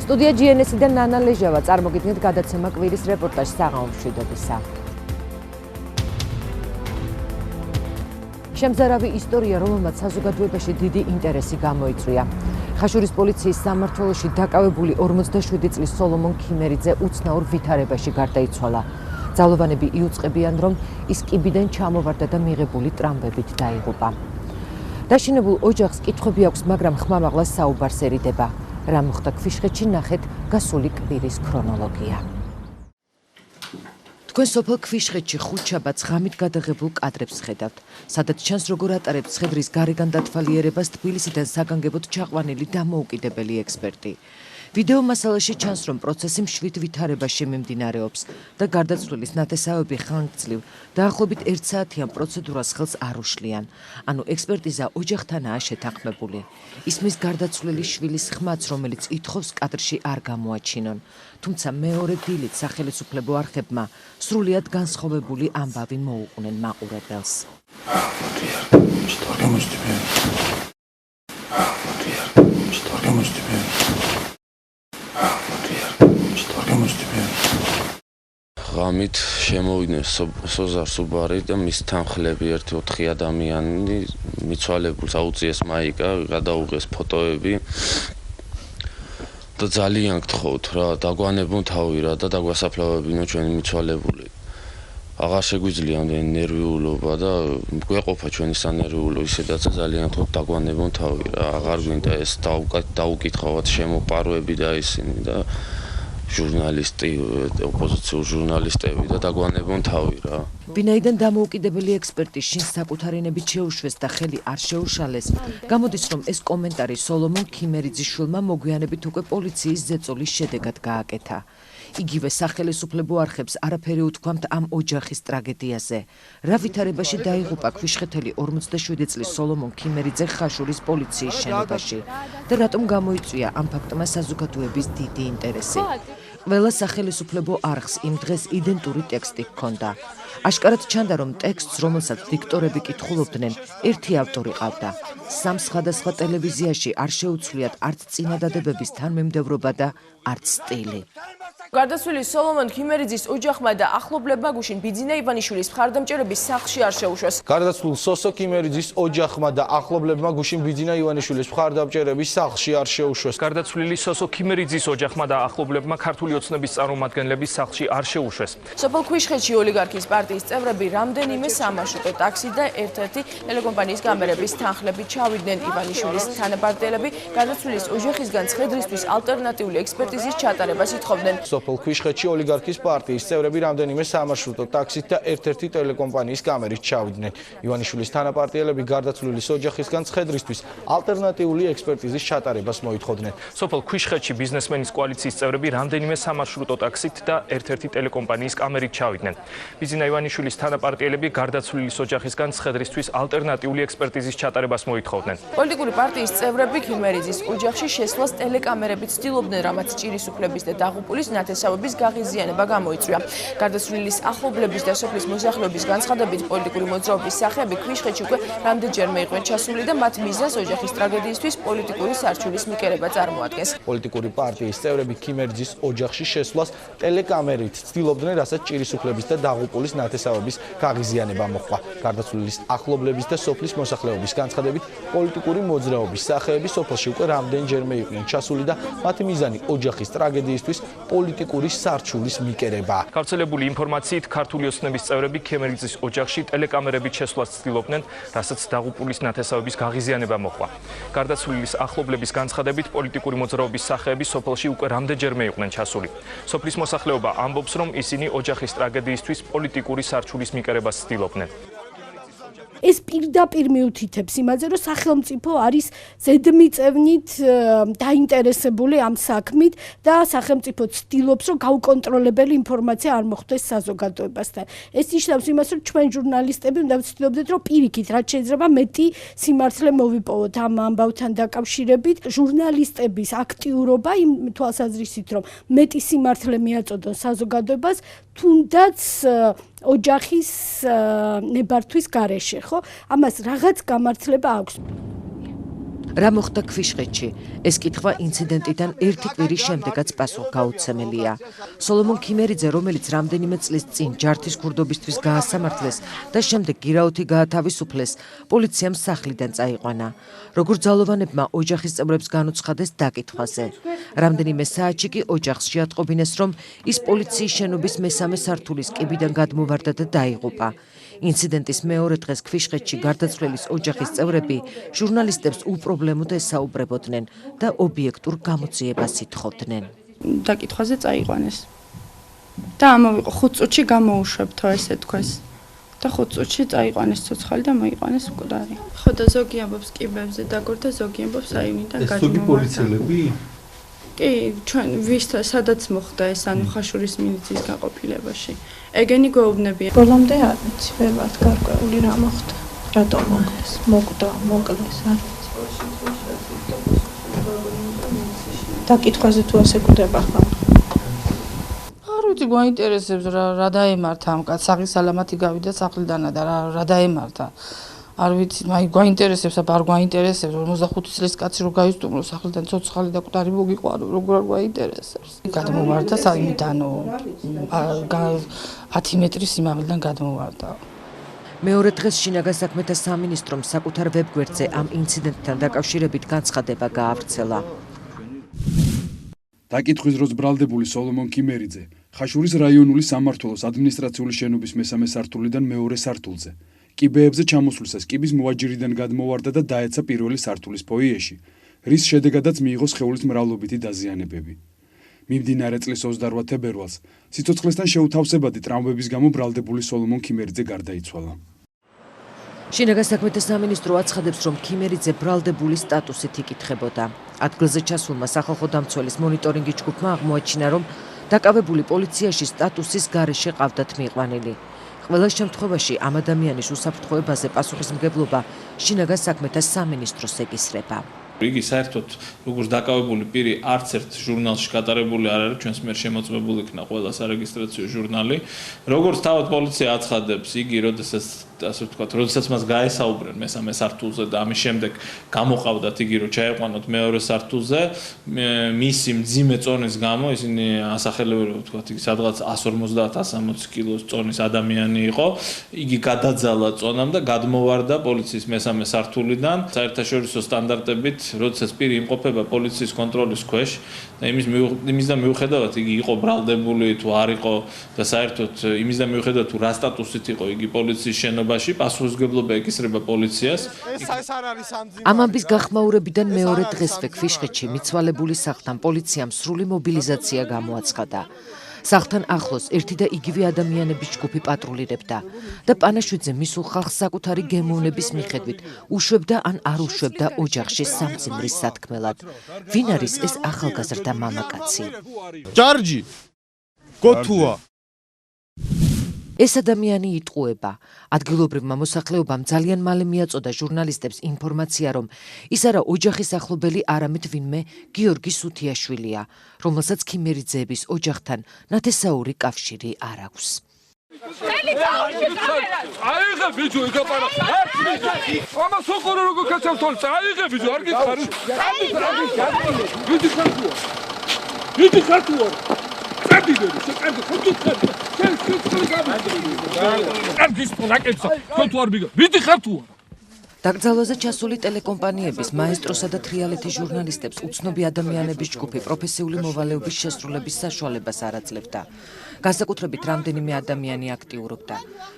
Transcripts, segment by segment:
სტუდია GNS-დან ნანა ლეჟავა, წარმოგიდგენთ გადაცემა კვირის რეპორტაჟი საღამო მშვიდობისა. შემზარავი ისტორია, რომელმაც საზოგადოებაში დიდი ინტერესი გამოიწვია. ხაშურის პოლიციის სამმართველოში დაკავებული 47 წლის სოლომონ ქიმერიძე უცნაურ ვითარებაში გარდაიცვალა. ძალოვანები იუწყებიან, რომ ის კიბიდან ჩამოვარდა და მიღებული ტრამვებით დაიღუპა. დაშინებულ ოჯახს კითხვები აქვს, მაგრამ ხმამაღლა საუბარს ერიდება. რა მოხდა ქვიშხეთში, ნახეთ გასული კვირის ქრონოლოგია. თქვენ სოფელ ქვიშხეთში ხუთშაბათს ღამით გადაღებულ კადრებს ხედავთ, სადაც ჩანს როგორ ატარებს ცხედრის გარეგან დათვალიერებას თბილისიდან საგანგებოდ ჩაყვანილი დამოუკიდებელი ექსპერტი. ვიდეო მასალაში ჩანს, რომ პროცესი მშვიდ ვითარებაში მიმდინარეობს და გარდაცვლილის ნათესავები ხანგრძლივ, დაახლოებით 1 საათიან პროცედურას ხელს არ უშლიან. ანუ ექსპერტიზა ოჯახთანაა შეთანხმებული. ისმის გარდაცვლილი შვილის ხმაც, რომელიც ითხოვს კადრში არ გამოაჩინონ. თუმცა მეორე დილით სახელმწიფო არხებმა სრულიად განსხვავებული ამბავი მოუყვნენ მაყურებელს. ღამით შემოვიდნენ სოზარ სუბარი და მის თანხლები 1-4 ადამიანი მიცვალებულს აუწიეს მაიკა, გადაუღეს ფოტოები და ძალიან გთხოვთ რა, დაგვანებონ თავი რა და დაგვასაფლავებინო ჩვენი მიცვალებული. აღარ შეგვიძლია ამდენი ნერვიულობა და გვეყოფა ჩვენი სანერვიულო, ისედაც ძალიან გთხოვთ დაგვანებონ თავი რა, აღარ გვინდა ეს დაუკითხავთ შემოპარვები და ისინი და ჟურნალისტი, ოპოზიციურ ჟურნალისტები და დაგვანებონ თავი რა. ვინაიდან დამოუკიდებელი ექსპერტი შინს საკუთარინებით შეუშვეს და ხელი არ შეუშალეს, გამოდის, რომ ეს კომენტარი სოლომონ ქიმერიძის შვილმა მოგვიანებით უკვე პოლიციის ზეწოლის შედეგად გააკეთა. იგივე სახელმწიფო არხებს არაფერი უთქვამთ ამ ოჯახის ტრაგედიაზე. რა ვითარებაში დაიღუპა ქვიშხეთელი 47 წლის სოლომონ ქიმერიძე ხაშურის პოლიციის შენობაში და რატომ გამოიწვია ამ ფაქტმა საზოგადოების დიდი ინტერესი. ყველა სახელმწიფო არხს იმ დღეს იდენტური ტექსტი ჰქონდა. აშკარად ჩანდა, რომ ტექსტს, რომელსაც დიქტორები კითხულობდნენ, ერთი ავტორი ყავდა. 3 სხვადასხვა ტელევიზიაში არ შეუცვლიათ არც წინადადებების თანმიმდევრობა და არც სტილი. გარდაცვლილი სოლომონ ქიმერიძის ოჯახმა და ახლობლებმა გუშინ ბიძინა ივანიშვილის მხარდამჭერების სახლში არ შეუშვეს. გარდაცვლილ სოსო ქიმერიძის ოჯახმა და ახლობლებმა გუშინ ბიძინა ივანიშვილის მხარდამჭერების სახლში არ შეუშვეს. გარდაცვლილი სოსო ქიმერიძის ოჯახმა და ახლობლებმა ქართული ოცნების წარმომადგენლების სახლში არ შეუშვეს. სოფელ ქვიშხეთში ოლიგარქის პარტიის წევრები რამდენიმე სამარშრუტო ტაქსი და ერთ-ერთი ტელეკომპანიის კამერების თანხლებით ჩავიდნენ. ივანიშვილის თანაპარტიელები გარდაცვლილის ოჯახისგან ცხედრისთვის ალტერნატიული ექსპერტიზის ჩატარებას ითხოვდნენ. სოფელ ქვიშხეთში ოლიგარქის პარტიის წევრები რამდენიმე სამარშრუტო ტაქსით და ერთ-ერთი ტელეკომპანიის კამერით ჩავიდნენ. ივანიშვილის თანაპარტიელები გარდაცვლილის ოჯახისგან ცხედრისთვის ალტერნატიული ექსპერტიზის ჩატარებას მოითხოვდნენ. სოფელ ქვიშხეთში ბიზნესმენის კოალიციის წევრები რამდენიმე სამარშრუტო ტაქსით და ერთ-ერთი ტელეკომპანიის კამერით ჩავიდნენ. ბიძინა ივანიშვილის თანაპარტიელები გარდაცვლილის ოჯახისგან ცხედრისთვის ალტერნატიული ექსპერტიზის ჩატარებას მოითხოვდნენ. პოლიტიკური პარტიის წევრები ქიმერიძის ოჯახში შესვლას ტელეკამერებით ცდილობდნენ, რამაც ჭირის უფლების და დაღუპულის ნათესავების გაღიზიანება გამოიწვია. გარდაცვლილის ახლობლების და სოფლის მოსახლეობის განცხადებით, პოლიტიკური მოძრაობის სახეები ქვიშხეთში უკვე რამდენჯერმე იყვნენ ჩასული და მათ მიზანს ოჯახის ტრაგედიისთვის პოლიტიკური სარჩულის მიკერება წარმოადგენს. პოლიტიკური პარტიის წევრები ქიმერიძის ოჯახში შესვლას ტელეკამერით ცდილობდნენ, რასაც ჭირის უფლების და დაღუპულის ნათესავების გაღიზიანება მოჰყვა. გარდაცვლილის ახლობლების და სოფლის მოსახლეობის განცხადებით, პოლიტიკური მოძრაობის სახეები სოფელში უკვე რამდენჯერმე იყვნენ ჩასული და მათი მიზანი ოჯახის ტრაგედიისთვის პოლიტიკური სარჩულის მიკერება. გავრცელებული ინფორმაციით, ქართული ოცნების წევრები ქიმერიძის ოჯახში ტელეკამერებით შესვლას ცდილობდნენ, რასაც დაღუპულის ნათესავების გაღიზიანება მოჰყვა. გარდაცვლილის ახლობლების განცხადებით, პოლიტიკური მოძრაობის სახეები სოფელში უკვე რამდენჯერმე იყვნენ ჩასული. სოფლის მოსახლეობა ამბობს, რომ ისინი ოჯახის ტრაგედიისთვის პოლიტიკური სარჩულის მიკერებას ცდილობდნენ. ეს პირდაპირ მიუთითებს იმაზე, რომ სახელმწიფო არის ზედმიწევნით დაინტერესებული ამ საქმით და სახელმწიფო ცდილობს, რომ გაუკონტროლებელი ინფორმაცია არ მოხვდეს საზოგადოებასთან. ეს ნიშნავს იმას, რომ ჩვენ ჟურნალისტები უნდა ვცდილობდეთ, რომ პირიქით, რაც შეიძლება მეტი სიმართლე მოვიპოვოთ ამ ამბავთან დაკავშირებით. ჟურნალისტების აქტიურობა იმ თვალსაზრისით, რომ მეტი სიმართლე მიაწოდონ საზოგადოებას, თუნდაც ოჯახის ნებართვის გარეშე, ხო? ამას რაღაც გამართლება აქვს. რა მოხდა ქვიშხეთში? ეს კითხვა ინციდენტიდან ერთი კვირის შემდეგაც პასუხგაუცემელია. სოლომონ ქიმერიძე, რომელიც რამდენიმე წლის წინ ჯართის ქურდობისთვის გაასამართლეს და შემდეგ გირაოთი გაათავისუფლეს, პოლიციამ სახლიდან წაიყვანა. როგორც ძალოვანებმა ოჯახის წევრებს განუცხადეს დაკითხვაზე. რამდენიმე საათში კი ოჯახს შეატყობინეს, რომ ის პოლიციის შენობის მესამე სართულის კიბიდან გადმოვარდა და დაიღუპა. ინციდენტის მეორე დღეს ქვიშხეთში გარდაცვლილის ოჯახის წევრები ჟურნალისტებს უპრობლემოდ ესაუბრებოდნენ და ობიექტურ გამოძიებას ითხოვდნენ. დაკითხვაზე წაიყვანეს. და ამოვიყო 5 წუთში გამოუშვებთო ესე თქვეს. და 5 წუთში წაიყვანეს ცოცხალი და მოიყვანეს მკვდარი. ხო და ზოგი ამბობს კიბებზე დაგორდა, ზოგი ამბობს აივნიდან გადმოვარდა. ზოგი პოლიციელები? კი, ჩვენ ვისთან სადაც მოხდა ეს ანუ ხაშურის მილიციის გაყოფილებაში. ეგენი გვეუბნებიან. ბოლომდე არ ვიცი, ვერ ვარ გარკვეული რა მოხდა. რატომ მოკლეს? მოკლეს არ ვიცი. დაკითხვაზე თუ ასე გვდება ხომ? არ ვიცი, გვაინტერესებს რა დაემართა ამ კაცს, საღი სალამათი გავიდა სახლიდანა და რა დაემართა. არ ვიცი, გვაინტერესებს, არ გვაინტერესებს 45 წლის კაცი რო გაისტუმრო სახლიდან ცოცხალი და მკვდარი მოგიყვანო, როგორ არ გვაინტერესებს. გადმოვარდა საიმიდან 10 მეტრის სიმაღლიდან გადმოვარდა. მეორე დღეს შინაგან საქმეთა სამინისტრომ საკუთარ ვებგვერდზე ამ ინციდენტთან დაკავშირებით განცხადება გაავრცელა. დაკითხვის დროს ბრალდებული სოლომონ ქიმერიძე ხაშურის რაიონული სამმართველოს ადმინისტრაციული შენობის მესამე სართულიდან მეორე სართულზე. კიბეებზე ჩამოსვლისას კიბის მოაჯირიდან გადმოვარდა და დაეცა პირველი სართულის ფოიეში, რის შედეგადაც მიიღო სხეულის მრავლობითი დაზიანებები. მიმდინარე წლის 28 თებერვალს სიცოცხლესთან შეუთავსებადი ტრამვების გამო ბრალდებული სოლომონ ქიმერიძე გარდაიცვალა. შინაგან საქმეთა სამინისტრო აცხადებს, რომ ქიმერიძე ბრალდებული სტატუსით იკითხებოდა. ადგილზე ჩასულმა სახალხო დამცველის მონიტორინგის ჯგუფმა აღმოაჩინა, რომ დაკავებული პოლიციაში სტატუსის გარეშე ყავდათ მიიყვანილი. ყველა შემთხვევაში ამ ადამიანის უსაფრთხოებაზე პასუხისმგებლობა შინაგან საქმეთა სამინისტროს ეკისრება. იგი საერთოდ როგორც დაკავებული პირი არც ერთ ჟურნალში გატარებული არ არის, ჩვენს მიერ შემოწმებული იქნა ყველა სარეგისტრაციო ჟურნალი. როგორც თავად პოლიცია აცხადებს, იგი როდესაც მას გაესაუბრნენ მესამე სართულზე და ამის შემდეგ გამოყავდათ იგი რომ ჩაიყვანოთ მეორე სართულზე, მისი მძიმე წონის გამო ისინი ასახელებენ თქვათ იგი სადღაც 150-160 კილოს წონის ადამიანი იყო. იგი გადაძალა წონამ და გადმოვარდა პოლიციის მესამე სართულიდან საერთაშორისო სტანდარტებით, როდესაც პირი იმყოფება პოლიციის კონტროლის ქვეშ და იმისდან მიუხედავად იგი იყო ბრალდებული თუ არ იყო და საერთოდ იმისდან მიუხედავად თუ რა სტატუსით იყო იგი პოლიციის შენობაში, პასუხისმგებლობა ეკისრება პოლიციას. ამ ამბის გახმაურებიდან მეორე დღესვე ქვიშხეთში მიცვალებული სახლთან პოლიციამ სრული მობილიზაცია გამოაცხადა. სახლთან ახლოს ერთი და იგივე ადამიანების ჯგუფი პატრულირებდა და პანაშვიდზე მისულ ხალხს საკუთარი გემოვნების მიხედვით უშვებდა ან არ უშვებდა ოჯახში სამძიმრის სათქმელად. ვინ არის ეს ახალგაზრდა მამაკაცი? ჯარჯი გოთუა ეს ადამიანი იტყუება. ადგილობრივმა მოსახლეობამ ძალიან მალე მიაწოდა ჟურნალისტებს ინფორმაცია, რომ ის არა ოჯახის ახლობელი, არამედ ვინმე გიორგი სუთიაშვილია, რომელსაც ქიმერიძეების ოჯახთან ნათესაური კავშირი არ აქვს. აიღე ბიჭო, იგაპარა. ამას ოყორო როგორ კაცავს თვალს? აიღე ბიჭო, არ გიხარ. ვიდი ხართუა. წადიდები, შეკარდი, ხუთი ხარ. დაკრძალვაზე ჩასული ტელეკომპანიების, მაესტროსა და თრიალეთის ჟურნალისტებს უცნობი ადამიანების ჯგუფი პროფესიული მოვალეობის შესრულების საშუალებას არ აძლევდა. განსაკუთრებით რამდენიმე ადამიანი აქტიურობდა.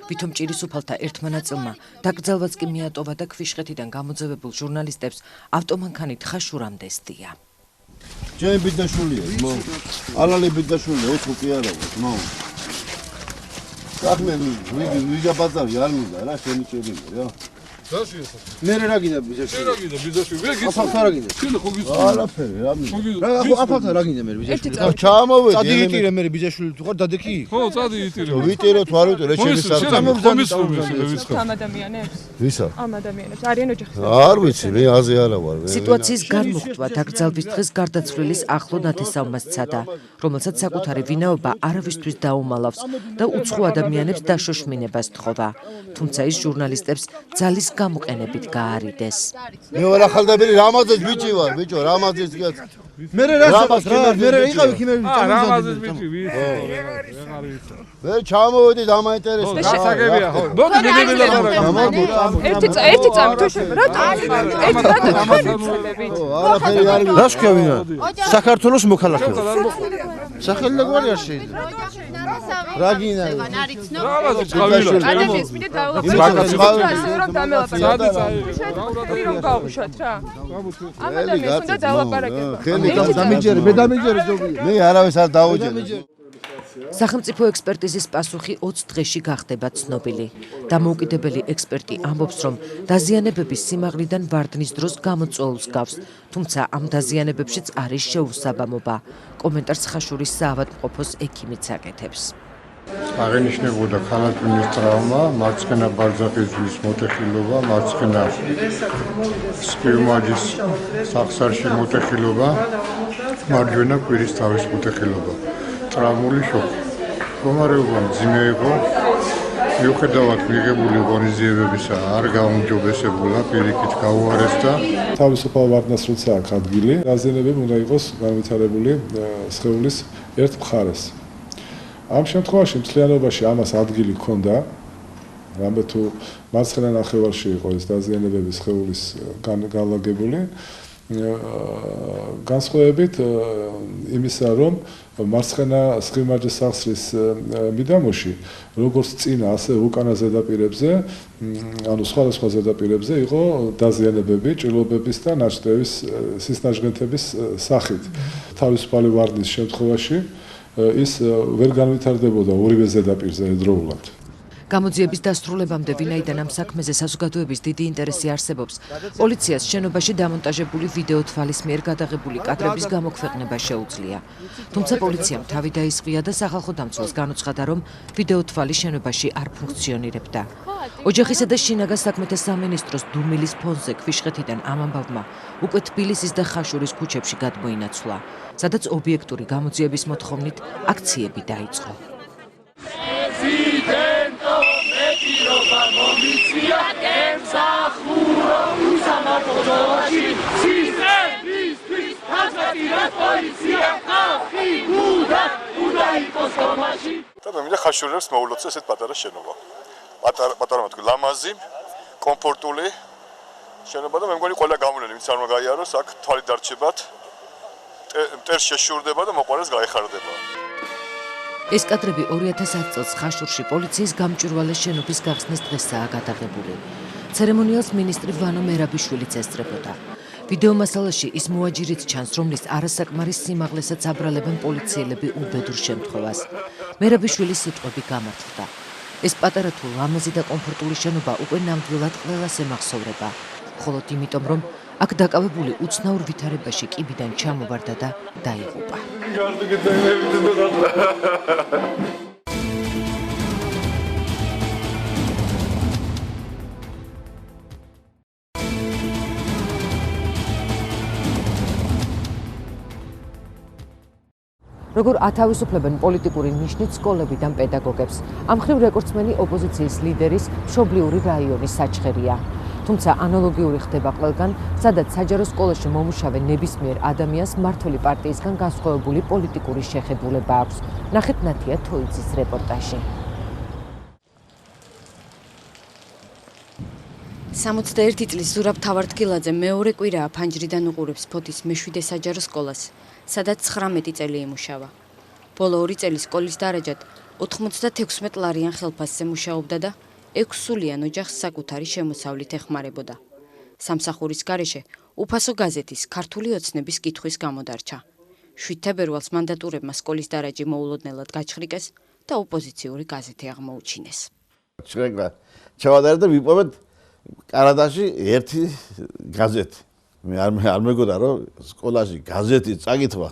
ვითომ ჭირისუფალთა ერთმა ნაწილმა დაკრძალვაც კი მიატოვა და ქვიშხეთიდან გამოძევებულ ჟურნალისტებს ავტომანქანით ხაშურამდე სდია. ჩემი ბიძაშვილია, ძმაო. ალალი ბიძაშვილია, ოცხო კი არა, ძმაო. ახლა ვიგაბაზარი არ მინდა რა, შენი ჭირდება რა. დაშიესა. მე რა გინდა ბიძაშვილი? რა გინდა ბიძაშვილი? ვეგ ის. აფალთა რა გინდა? შენ ხო გიცი? არაფერი, რა მინდა. რა აფალთა რა გინდა მე ბიძაშვილი? ჩამოვედი. წადი იტირე მე ბიძაშვილი თუ ხარ დადექი? ხო, წადი იტირე. ვიტირე თუ არ ვიტირე, ჩემი საწამო ამ ადამიანებს? ვისა? ამ ადამიანებს არიან ოჯახის. არ ვიცი, მე აზე არა ვარ. სიტუაციის განმუხტვა დაკრძალვის დღეს გარდაცვლილის ახლო ნათესავმა სცადა, რომელსაც საკუთარი ვინაობა არავისთვის დაუმალავს და უცხო ადამიანებს დაშოშმინებას თხოვა. თუმცა ის ჟურნალისტებს ძალის გამოყენებით გაარიდეს. მე ვარ ახალდაბილი რამაზეს ბიჭი ვარ, ბიჭო, რამაზეს გიაც. მე რამაზ რა, მე იყავი ქიმები ჩამოვიდი. რამაზეს ბიჭი, ვიცი. მე ჩამოვედი დამაინტერესდა. გასაგებია ხო? მოდი ერთი წამი თუ შეიძლება. არაფერი არ რა შევინა. საქართველოს მოქალაქეა. სახელი და გვარი არ შეიძლება. რა გინდა? რამაზი წავიდა. ადამიანს მინდა დავაყენოთ. რომ გავუშვათ რა. ამ ადამიანს უნდა დავაპარაკება. დამიჯერე, მე დამიჯერე ზოგი. მე არავის არ დაუჯერე. სახელმწიფო ექსპერტიზის პასუხი 20 დღეში გახდება ცნობილი. დამოუკიდებელი ექსპერტი ამბობს, რომ დაზიანებების სიმაღლიდან ვარდნის დროს გამოწვეულს გავს, თუმცა ამ დაზიანებებშიც არის შეუსაბამობა. კომენტარს ხაშურის საავადმყოფოს ექიმიც აკეთებს. აღინიშნებოდა ქალატვინის ტრავმა, მარცხენა ბალზაკის მოტეხილობა, მარცხენა სპიუმაჯის სახსარში მოტეხილობა, მარჯვენა კვირის თავის მოტეხილობა. ტრავმული შოკი. მდგომარეობა მძიმე იყო. მიუხედავად მიღებული ღონისძიებებისა, არ გაუმჯობესებულა, პირიქით გაუარესდა. თავისუფალ ვარდნას როცა აქვს ადგილი, დაზიანებები უნდა იყოს განვითარებული სხეულის ერთ მხარეს. ამ შემთხვევაში მთლიანობაში ამას ადგილი ჰქონდა, რამე თუ მარცხენა ნახევარში იყო ეს დაზიანებები სხეულის განლაგებული. განსხვავებით იმისა, რომ მარცხენა სხივმარჯვეს სახსრის მიდამოში, როგორც წინა, ასე უკანა ზედაპირებზე, ანუ სხვადასხვა ზედაპირებზე იყო დაზიანებები ჭრილობების და ნაჭდევის სისნაჟგენთების სახით. თავისუფალი ვარდნის შემთხვევაში ის ვერ განვითარდებოდა ორივე ზედაპირზე ერთდროულად. გამოძიების დასრულებამდე, ვინაიდან ამ საქმეზე საზოგადოების დიდი ინტერესი არსებობს, პოლიციას შენობაში დამონტაჟებული ვიდეო თვალის მიერ გადაღებული კადრების გამოქვეყნება შეუძლია. თუმცა პოლიციამ თავი დაისყია და სახალხო დამცველს განუცხადა, რომ ვიდეო თვალი შენობაში არ ფუნქციონირებდა. ოჯახისა და შინაგან საქმეთა სამინისტროს დუმილის ფონზე ქვიშხეთიდან ამ ამბავმა უკვე თბილისის და ხაშურის ქუჩებში გადმოინაცვლა, სადაც ობიექტური გამოძიების მოთხოვნით აქციები დაიწყო. და მე ხაშურებს მოულოცე ესეთ პატარა შენობა. პატარა მათქი ლამაზი, კომფორტული შენობა და მე მგონი ყველა გამოვლენი ვინც არ მაგაიაროს, აქ თვალი დარჩებათ, მტერს შეშურდება და მოყარეს გაეხარდება. ეს კადრები 2010 წელს ხაშურში პოლიციის გამჭვირვალე შენობის გახსნის დღესაა გადაღებული. ცერემონიალს მინისტრი ვანო მერაბიშვილიც ესწრებოდა. ვიდეო მასალაში ის მოაჯირით ჩანს, რომლის არასაკმარის სიმაღლესაც აბრალებენ პოლიციელები უბედურ შემთხვევას. მერაბიშვილის სიტყვები გამართლდა. ეს პატარა თუ ლამაზი და კომფორტული შენობა უკვე ნამდვილად ყველას ემახსოვრება. მხოლოდ იმიტომ, რომ აქ დაკავებული უცნაურ ვითარებაში კიბიდან ჩამოვარდა და დაიღუპა. როგორ ათავისუფლებენ პოლიტიკური ნიშნით სკოლებიდან პედაგოგებს. ამ ხრივ რეკორდსმენი ოპოზიციის ლიდერის მშობლიური რაიონის საჩხერია. თუმცა ანალოგიური ხდება ყველგან, სადაც საჯარო სკოლაში მომუშავე ნებისმიერ ადამიანს მმართველი პარტიისგან განსხვავებული პოლიტიკური შეხედულება აქვს. ნახეთ ნათია თოიძის რეპორტაჟი. 61 წლის ზურაბ თავარდგილაძე მეორე კვირაა ფანჯრიდან უყურებს ფოთის მეშვიდე საჯარო სკოლას, სადაც 19 წელი იმუშავა. ბოლო 2 წელი სკოლის დარაჯად 96 ლარიან ხელფასზე მუშაობდა და 6 სულიან ოჯახს საკუთარი შემოსავლით ეხმარებოდა. სამსახურის გარეშე უფასო გაზეთის ქართული ოცნების კითხვის გამოდარჩა. 7 თებერვალს მანდატურებმა სკოლის დარაჯი მოულოდნელად გაჩხრიკეს და ოპოზიციური გაზეთი აღმოუჩინეს. ჩავადარეთ და ვიპოვეთ კანადაში ერთი გაზეთი. მე არ მეგონა რომ სკოლაში გაზეთი წაკითხვა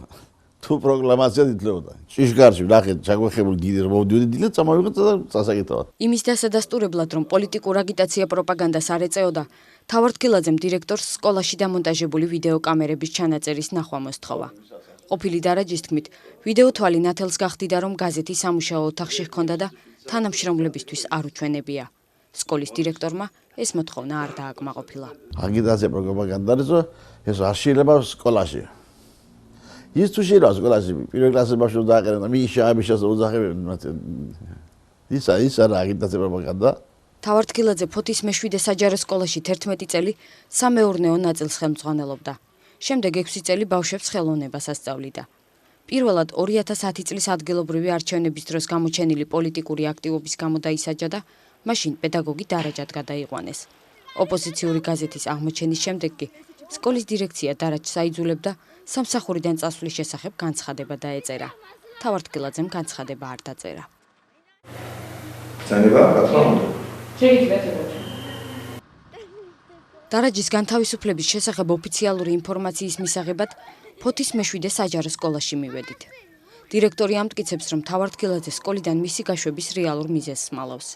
თუ პროკლამაცია ითვლებოდა. ჭიშკარში ნახეთ ჩაგვეხებული დიდი რომ მოვდიოდი დილა წამოვიღეთ და წასაკითხავთ. იმის დასადასტურებლად რომ პოლიტიკურ აგიტაცია პროპაგანდას არ ეწეოდა, თავარდგილაძემ დირექტორს სკოლაში დამონტაჟებული ვიდეო კამერების ჩანაწერის ნახვა მოსთხოვა. ყოფილი დარაჯის თქმით, ვიდეო თვალი ნათელს გახდიდა რომ გაზეთი სამუშაო ოთახში ჰქონდა და თანამშრომლებისთვის არ უჩვენებია. სკოლის დირექტორმა ეს მოთხოვნა არ დააკმაყოფილა. აგიტაცია პროპაგანდა არის, რომ ეს არ შეიძლება სკოლაში. ის თუ შეიძლება სკოლაში პირველ კლასებში ბავშვებს დააყენონ და მიშა უძახებენ ის არა აგიტაცია პროპაგანდა. თავართკილაძე ფოთის მე-7 საჯარო სკოლაში 11 წელი სამეურნეო ნაწილს ხელმძღვანელობდა. შემდეგ 6 წელი ბავშვებს ხელოვნებას ასწავლიდა. პირველად 2010 წლის ადგილობრივი არჩევნების დროს გამოჩენილი პოლიტიკური აქტივობის გამო დაისაჯა და მაშინ პედაგოგი დარაჯად გადაიყვანეს. ოპოზიციური გაზეთის აღმოჩენის შემდეგ კი სკოლის დირექცია დარაჯს აიძულებდა სამსახურიდან წასვლის შესახებ განცხადება დაეწერა. თავართკილაძემ განცხადება არ დაწერა. დარაჯის განთავისუფლების შესახებ ოფიციალური ინფორმაციის მისაღებად ფოთის მე-7 საჯარო სკოლაში მივედით. დირექტორი ამტკიცებს, რომ თავართკილაძე სკოლიდან მისი გაშვების რეალურ მიზეზს მალავს.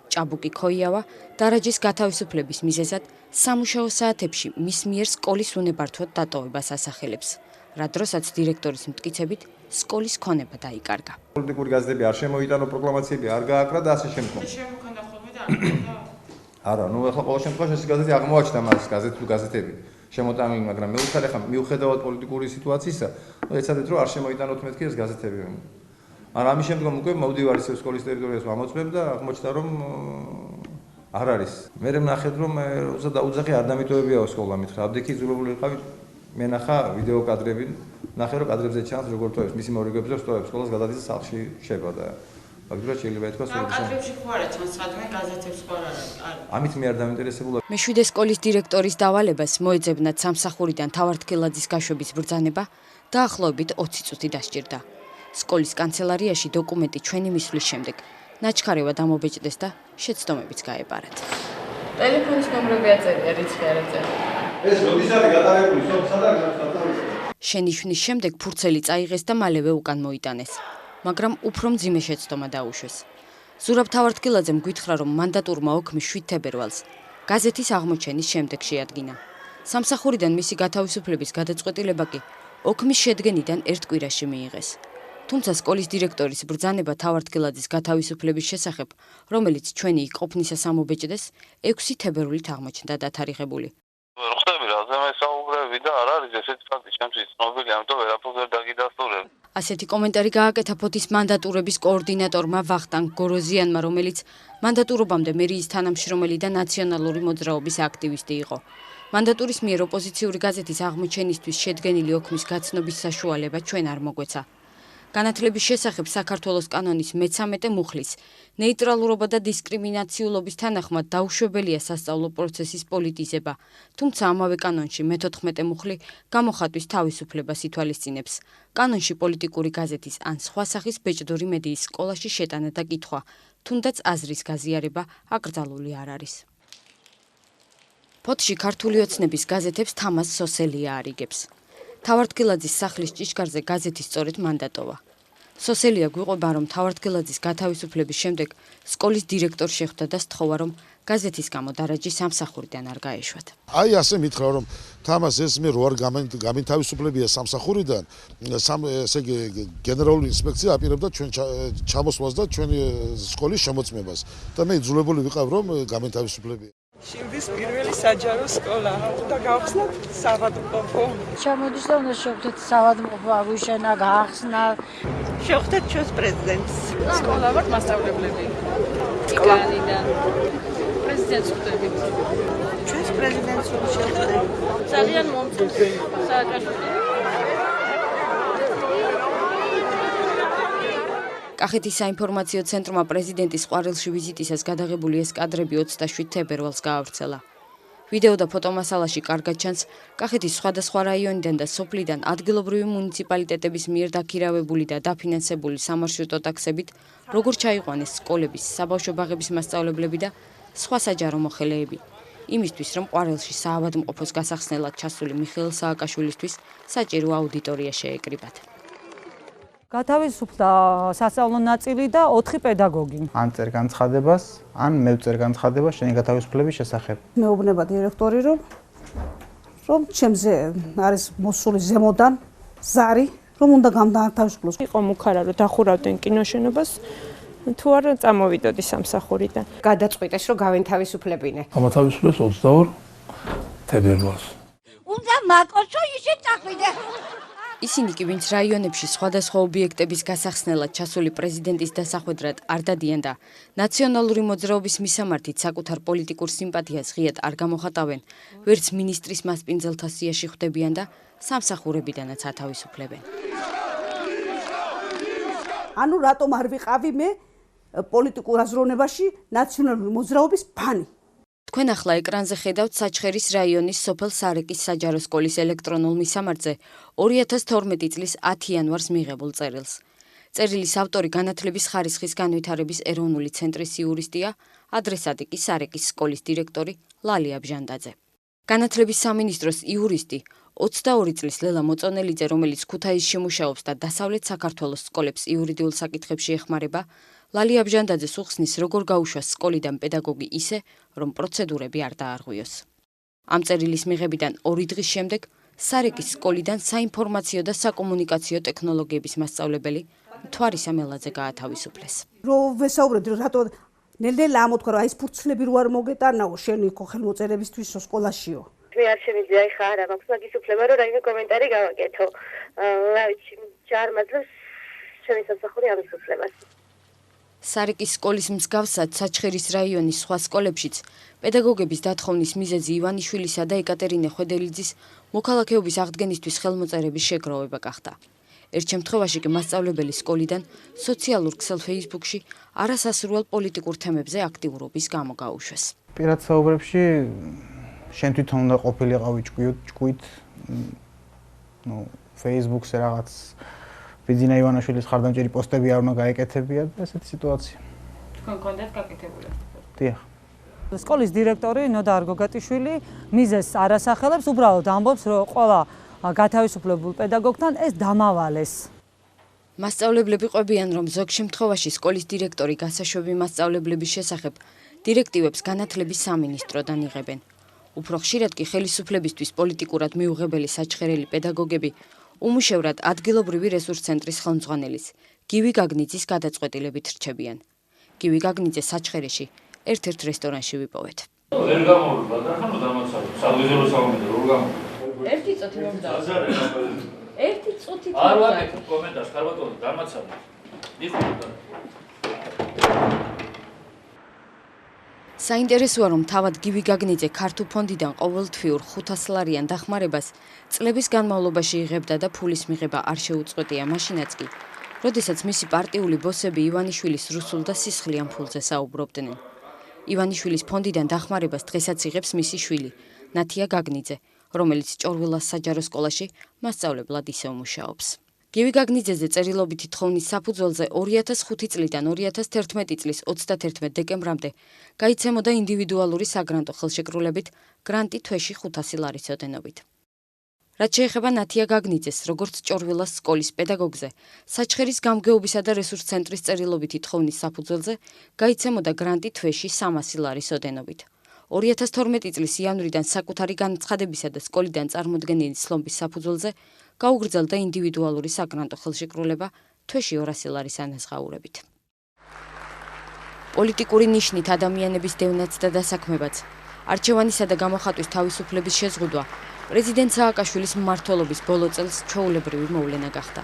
ჭაბუკი ქოიავა დარაჯის გათავისუფლების მიზეზად სამუშაო საათებში მის მიერ სკოლის უნებართვოდ დატოვებას ასახელებს, რა დროსაც დირექტორის მტკიცებით სკოლის ქონება დაიკარგა. პოლიტიკური გაზეთები არ შემოიტანო, პროკლამაციები არ გააკრა და ასე შემდგომ. არა, ნუ ახლა ყოველ შემთხვევაში ეს გაზეთი აღმოაჩნდა მას გაზეთები. შემოტანილი, მაგრამ მე ვუხარ ახლა მიუხედავად პოლიტიკური სიტუაციისა, ეცადეთ რომ არ შემოიტანოთ მეთქი ეს გაზეთები. არა, ამის შემდგომ უკვე მოვდივარ ისევ სკოლის ტერიტორიას ვამოწმებ და აღმოჩნდა რომ არ არის. მე ვნახეთ რომ როცა დაუძახი არ დამიტოვებიაო სკოლა მითხრა. აბდექი იძულებული ვიყავი მე ნახა ვიდეო კადრები, ნახე რომ კადრებზე ჩანს როგორ ტოვებს მისი მორიგებზე სტოვებს სკოლას გადადის სახლში შევა და ფაქტობრივად შეიძლება ითქვას რომ კადრებში ხო არა ჩანს სადმე გაზეთებს ხო არა. ამით მე არ დამინტერესებულა. მე-7 სკოლის დირექტორის დავალებას მოეძებნათ სამსახურიდან თავართკილაძის გაშვების ბრძანება დაახლოებით 20 წუთი დასჭირდა. სკოლის კანცელარიაში დოკუმენტი ჩვენი მისვლის შემდეგ ნაჩქარევად ამობეჭდეს და შეცდომებიც გაეპარათ. ტელეფონის ნომრები აწერია, რიცხვი არ აწერია. ეს როდის არის გატარებული, სადაც გატარებული. შენიშვნის შემდეგ ფურცელი წაიღეს და მალევე უკან მოიტანეს, მაგრამ უფრო მძიმე შეცდომა დაუშვეს. ზურაბ თავართკილაძემ გითხრა, რომ მანდატურმა ოქმი 7 თებერვალს გაზეთის აღმოჩენის შემდეგ შეადგინა. სამსახურიდან მისი გათავისუფლების გადაწყვეტილება კი ოქმის შედგენიდან ერთ კვირაში მიიღეს. თუმცა სკოლის დირექტორის ბრძანება თავართკილაძის გათავისუფლების შესახებ, რომელიც ჩვენი ყოფნისას ამობეჭდეს, 6 თებერვლით აღმოჩნდა დათარიღებული. ხდები რაზე მესაუბრები და არ არის ესეთი ფაქტი ჩემთვის ცნობილი, ამიტომ ვერაფერს ვერ დაგიდასტურებ. ასეთი კომენტარი გააკეთა ფოთის მანდატურების კოორდინატორმა ვახტანგ გოროზიანმა, რომელიც მანდატურობამდე მერიის თანამშრომელი და ნაციონალური მოძრაობის აქტივისტი იყო. მანდატურის მიერ ოპოზიციური გაზეთის აღმოჩენისთვის შედგენილი ოქმის გაცნობის საშუალება ჩვენ არ მოგვეცა. განათლების შესახებ საქართველოს კანონის მე-13 მუხლის ნეიტრალურობა და დისკრიმინაციულობის თანახმად დაუშვებელია სასწავლო პროცესის პოლიტიზება, თუმცა ამავე კანონში მე-14 მუხლი გამოხატვის თავისუფლებას ითვალისწინებს. კანონში პოლიტიკური გაზეთის ან სხვა სახის ბეჭდური მედიის სკოლაში შეტანა და კითხვა, თუნდაც აზრის გაზიარება აკრძალული არ არის. ფოთში ქართული ოცნების გაზეთებს თამაზ სოსელია არიგებს. თავართკილაძის სახლის ჭიშკარზე გაზეთი სწორედ მან დატოვა. სოსელია გვიყვება, რომ თავართკილაძის გათავისუფლების შემდეგ სკოლის დირექტორს შეხვდა და სთხოვა, რომ გაზეთის გამო დარაჯი სამსახურიდან არ გაეშვათ. აი ასე მითხრა, რომ თამას ეს მე რო არ გამთავისუფლებია სამსახურიდან, ესე იგი გენერალური ინსპექცია აპირებდა ჩვენ ჩამოსვლას და ჩვენი სკოლის შემოწმებას და მე იძულებული ვიყავ, რომ გამთავისუფლებია. შილდის პირველი საჯარო სკოლა და გავხსნათ საავადმყოფო. ჩამოდის და უნდა შევხვდეთ საავადმყოფო აგვიშენა, გაახსნა. შევხვდეთ ჩვენს პრეზიდენტს. სკოლა ვართ მასწავლებლები. იგანიდან. პრეზიდენტს ხვდებით. ჩვენს პრეზიდენტს შევხვდეთ. ძალიან მომწონს სააკაშვილი. კახეთის საინფორმაციო ცენტრმა პრეზიდენტის ყვარელში ვიზიტისას გადაღებული ეს კადრები 27 თებერვალს გაავრცელა. ვიდეო და ფოტომასალაში კარგად ჩანს კახეთის სხვადასხვა რაიონიდან და სოფლიდან ადგილობრივი მუნიციპალიტეტების მიერ დაქირავებული და დაფინანსებული სამარშრუტო ტაქსებით, როგორ ჩაიყვანეს სკოლების, საბავშვო ბაღების მასწავლებლები და სხვა საჯარო მოხელეები. იმისთვის, რომ ყვარელში საავადმყოფოს გასახსნელად ჩასული მიხეილ სააკაშვილისთვის საჭირო აუდიტორია შეეკრიბათ. გათავისუფლდა სასწავლო ნაწილი და 4 პედაგოგი. ან წერ განცხადებას, ან მე ვწერ განცხადებას შენი გათავისუფლების შესახებ. მეუბნება დირექტორი, რომ ჩემზე არის მოსული ზემოდან ზარი, რომ უნდა გამთავისუფლოს. იყო მუქარა, რომ დახურავდნენ კინოშენობას. თუ არ წამოვიდოდი სამსახურიდან. გადაწყვიტეს რომ გავენთავისუფლებინე. ამათავისუფლეს 22 თებერვალს. უნდა მაკოჩო ისე წახვიდე. ისინი კი ვინც რაიონებში სხვადასხვა ობიექტების გასახსნელად ჩასული პრეზიდენტის დასახვედრად არ დადიან და ნაციონალური მოძრაობის მისამართით საკუთარ პოლიტიკურ სიმპათიას ღიად არ გამოხატავენ, ვერც მინისტრის მასპინძელთა სიაში ხვდებიან და სამსახურებიდანაც ათავისუფლებენ. ანუ რატომ არ ვიყავი მე პოლიტიკურ აზროვნებაში ნაციონალური მოძრაობის ფანი? თქვენ ახლა ეკრანზე ხედავთ საჩხერის რაიონის სოფელ სარეკის საჯარო სკოლის ელექტრონულ მისამართზე 2012 წლის 10 იანვარს მიღებულ წერილს. წერილის ავტორი განათლების ხარისხის განვითარების ეროვნული ცენტრის იურისტია, ადრესატი კი სარეკის სკოლის დირექტორი ლალია ბჟანდაძე. განათლების სამინისტროს იურისტი 22 წლის ლელა მოწონელიძე, რომელიც ქუთაისში მუშაობს და დასავლეთ საქართველოს სკოლებს იურიდიულ საკითხებში ეხმარება, ლალია ბჟანდაძეს უხსნის, როგორ გაუშვას სკოლიდან პედაგოგი ისე, რომ პროცედურები არ დაარღვიოს. ამ წერილის მიღებიდან 2 დღის შემდეგ სარეკის სკოლიდან საინფორმაციო და საკომუნიკაციო ტექნოლოგიების მასწავლებელი მთვარი სამელაძე გაათავისუფლეს. რო ვესაუბრებდი რომ რატო ნელ-ნელა ამოთქვა რომ აი ეს ფურცლები რო არ მოგეტანაო შენი ხო ხელმოწერებისთვისო სკოლაშიო. მე არ შემიძლია ხა არა მაქვს მაგის უფლება რომ რაიმე კომენტარი გავაკეთო. რა ვიცი, ჯარმაძლევს ჩემი სამსახური ამის უფლებას. სარეკის სკოლის მსგავსად საჩხერის რაიონის სხვა სკოლებშიც პედაგოგების დათხოვნის მიზეზი ივანიშვილისა და ეკატერინე ხვედელიძის მოქალაქეობის აღდგენისთვის ხელმოწერების შეგროვება გახდა. ერთ შემთხვევაში კი მასწავლებელი სკოლიდან სოციალურ ქსელ Facebook-ში არასასურველ პოლიტიკურ თემებზე აქტიურობის გამო გაუშვეს. პირად საუბრებში შენ თვითონ უნდა ყოფილიყავი ჭკვით, Facebook-ზე რაღაც ბიძინა ივანაშვილის ხარდამჭერი პოსტები არ უნდა გაეკეთებია და ესეთი სიტუაცია. თქვენ გქონდათ გაკეთებული? დიახ. სკოლის დირექტორი ნოდარ გოგატიშვილი მიზეზს არ ასახელებს, უბრალოდ ამბობს, რომ ყველა გათავისუფლებულ პედაგოგთან ეს დამავალეს. მასწავლებლები ყვებიან, რომ ზოგ შემთხვევაში სკოლის დირექტორი გასაშვები მასწავლებლების შესახებ დირექტივებს განათლების სამინისტროდან იღებენ. უფრო ხშირად კი ხელისუფლებისთვის პოლიტიკურად მიუღებელი საჩხერელი პედაგოგები უმუშევრად ადგილობრივი რესურს ცენტრის ხელმძღვანელის გივი გაგნიძის გადაწყვეტილებით რჩებიან. გივი გაგნიძე საჩხერეში ერთ-ერთ რესტორანში ვიპოვეთ. ვერ გამოვიდა და ხანო დამაცავე. საგვიზერო საუბედო როგორ გამოვიდა? ერთი წუთი რომ დავწერე. ერთი წუთი არ ვაკეთებ კომენტარს, ხარბატონო, დამაცავე. მიხოდა. საინტერესოა, რომ თავად გივი გაგნიძე ქართულ ფონდიდან ყოველთვიურ 500 ლარიან დახმარებას წლების განმავლობაში იღებდა და ფულის მიღება არ შეუწყვეტია მაშინაც კი, როდესაც მისი პარტიული ბოსები ივანიშვილის რუსულ და სისხლიან ფულზე საუბრობდნენ. ივანიშვილის ფონდიდან დახმარებას დღესაც იღებს მისი შვილი, ნათია გაგნიძე, რომელიც ჭორვილას საჯარო სკოლაში მასწავლებლად ისევ მუშაობს. გივი გაგნიძეზე წერილობითი თხოვნის საფუძველზე 2005 წლიდან 2011 წლის 31 დეკემბრამდე გაიცემოდა ინდივიდუალური საგრანტო ხელშეკრულებით გრანტი თვეში 500 ლარის ოდენობით. რაც შეეხება ნათია გაგნიძეს, როგორც ჭორვილას სკოლის პედაგოგზე, საჩხერის გამგეობისა და რესურს ცენტრის წერილობითი თხოვნის საფუძველზე გაიცემოდა გრანტი თვეში 300 ლარის ოდენობით. 2012 წლის იანვრიდან საკუთარი განცხადებისა და სკოლიდან წარმოდგენილი ცნობის საფუძველზე გაუგრძელდა ინდივიდუალური საგრანტო ხელშეკრულება თვეში 200 ლარის ანაზღაურებით. პოლიტიკური ნიშნით ადამიანების დევნაც და დასაქმებაც, არჩევანისა და გამოხატვის თავისუფლების შეზღუდვა პრეზიდენტ სააკაშვილის მმართველობის ბოლო წელს ჩვეულებრივი მოვლენა გახდა.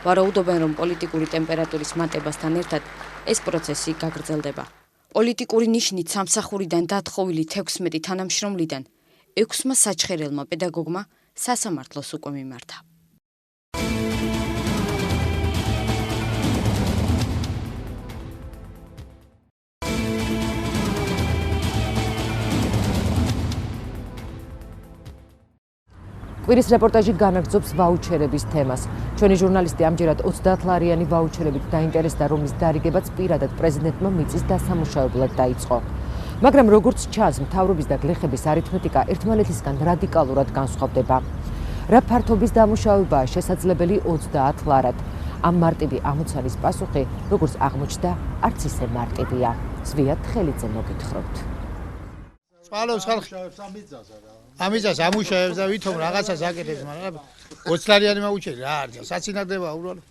ვარაუდობენ, რომ პოლიტიკური ტემპერატურის მატებასთან ერთად ეს პროცესი გაგრძელდება. პოლიტიკური ნიშნით სამსახურიდან დათხოვილი 16 თანამშრომლიდან 6-მა საჩხერელმა პედაგოგმა სასამართლოს უკვე მიმართა. კვირის რეპორტაჟი განაგრძობს ვაუჩერების თემას. ჩვენი ჟურნალისტი ამჯერად 30 ლარიანი ვაუჩერებით დაინტერესდა, რომლის დარიგებაც პირადად პრეზიდენტმა მიწის დასამუშავებლად დაიწყო. მაგრამ როგორც ჩანს, მთავრობის და გლეხების არითმეტიკა ერთმანეთისგან რადიკალურად განსხვავდება. რა ფართობის დამუშავებაა შესაძლებელი 30 ლარად? ამ მარტივი ამოცანის პასუხი, როგორც აღმოჩნდა, არც ისე მარტივია. ზვიად ხელიძე მოგითხრობთ. წყალობს ხალხი ამიზას ამუშავებს და ვითომ რაღაცას აკეთებს, მაგრამ 20 ლარიანი მაუჩერი რა არის, საცინადდება უბრალოდ.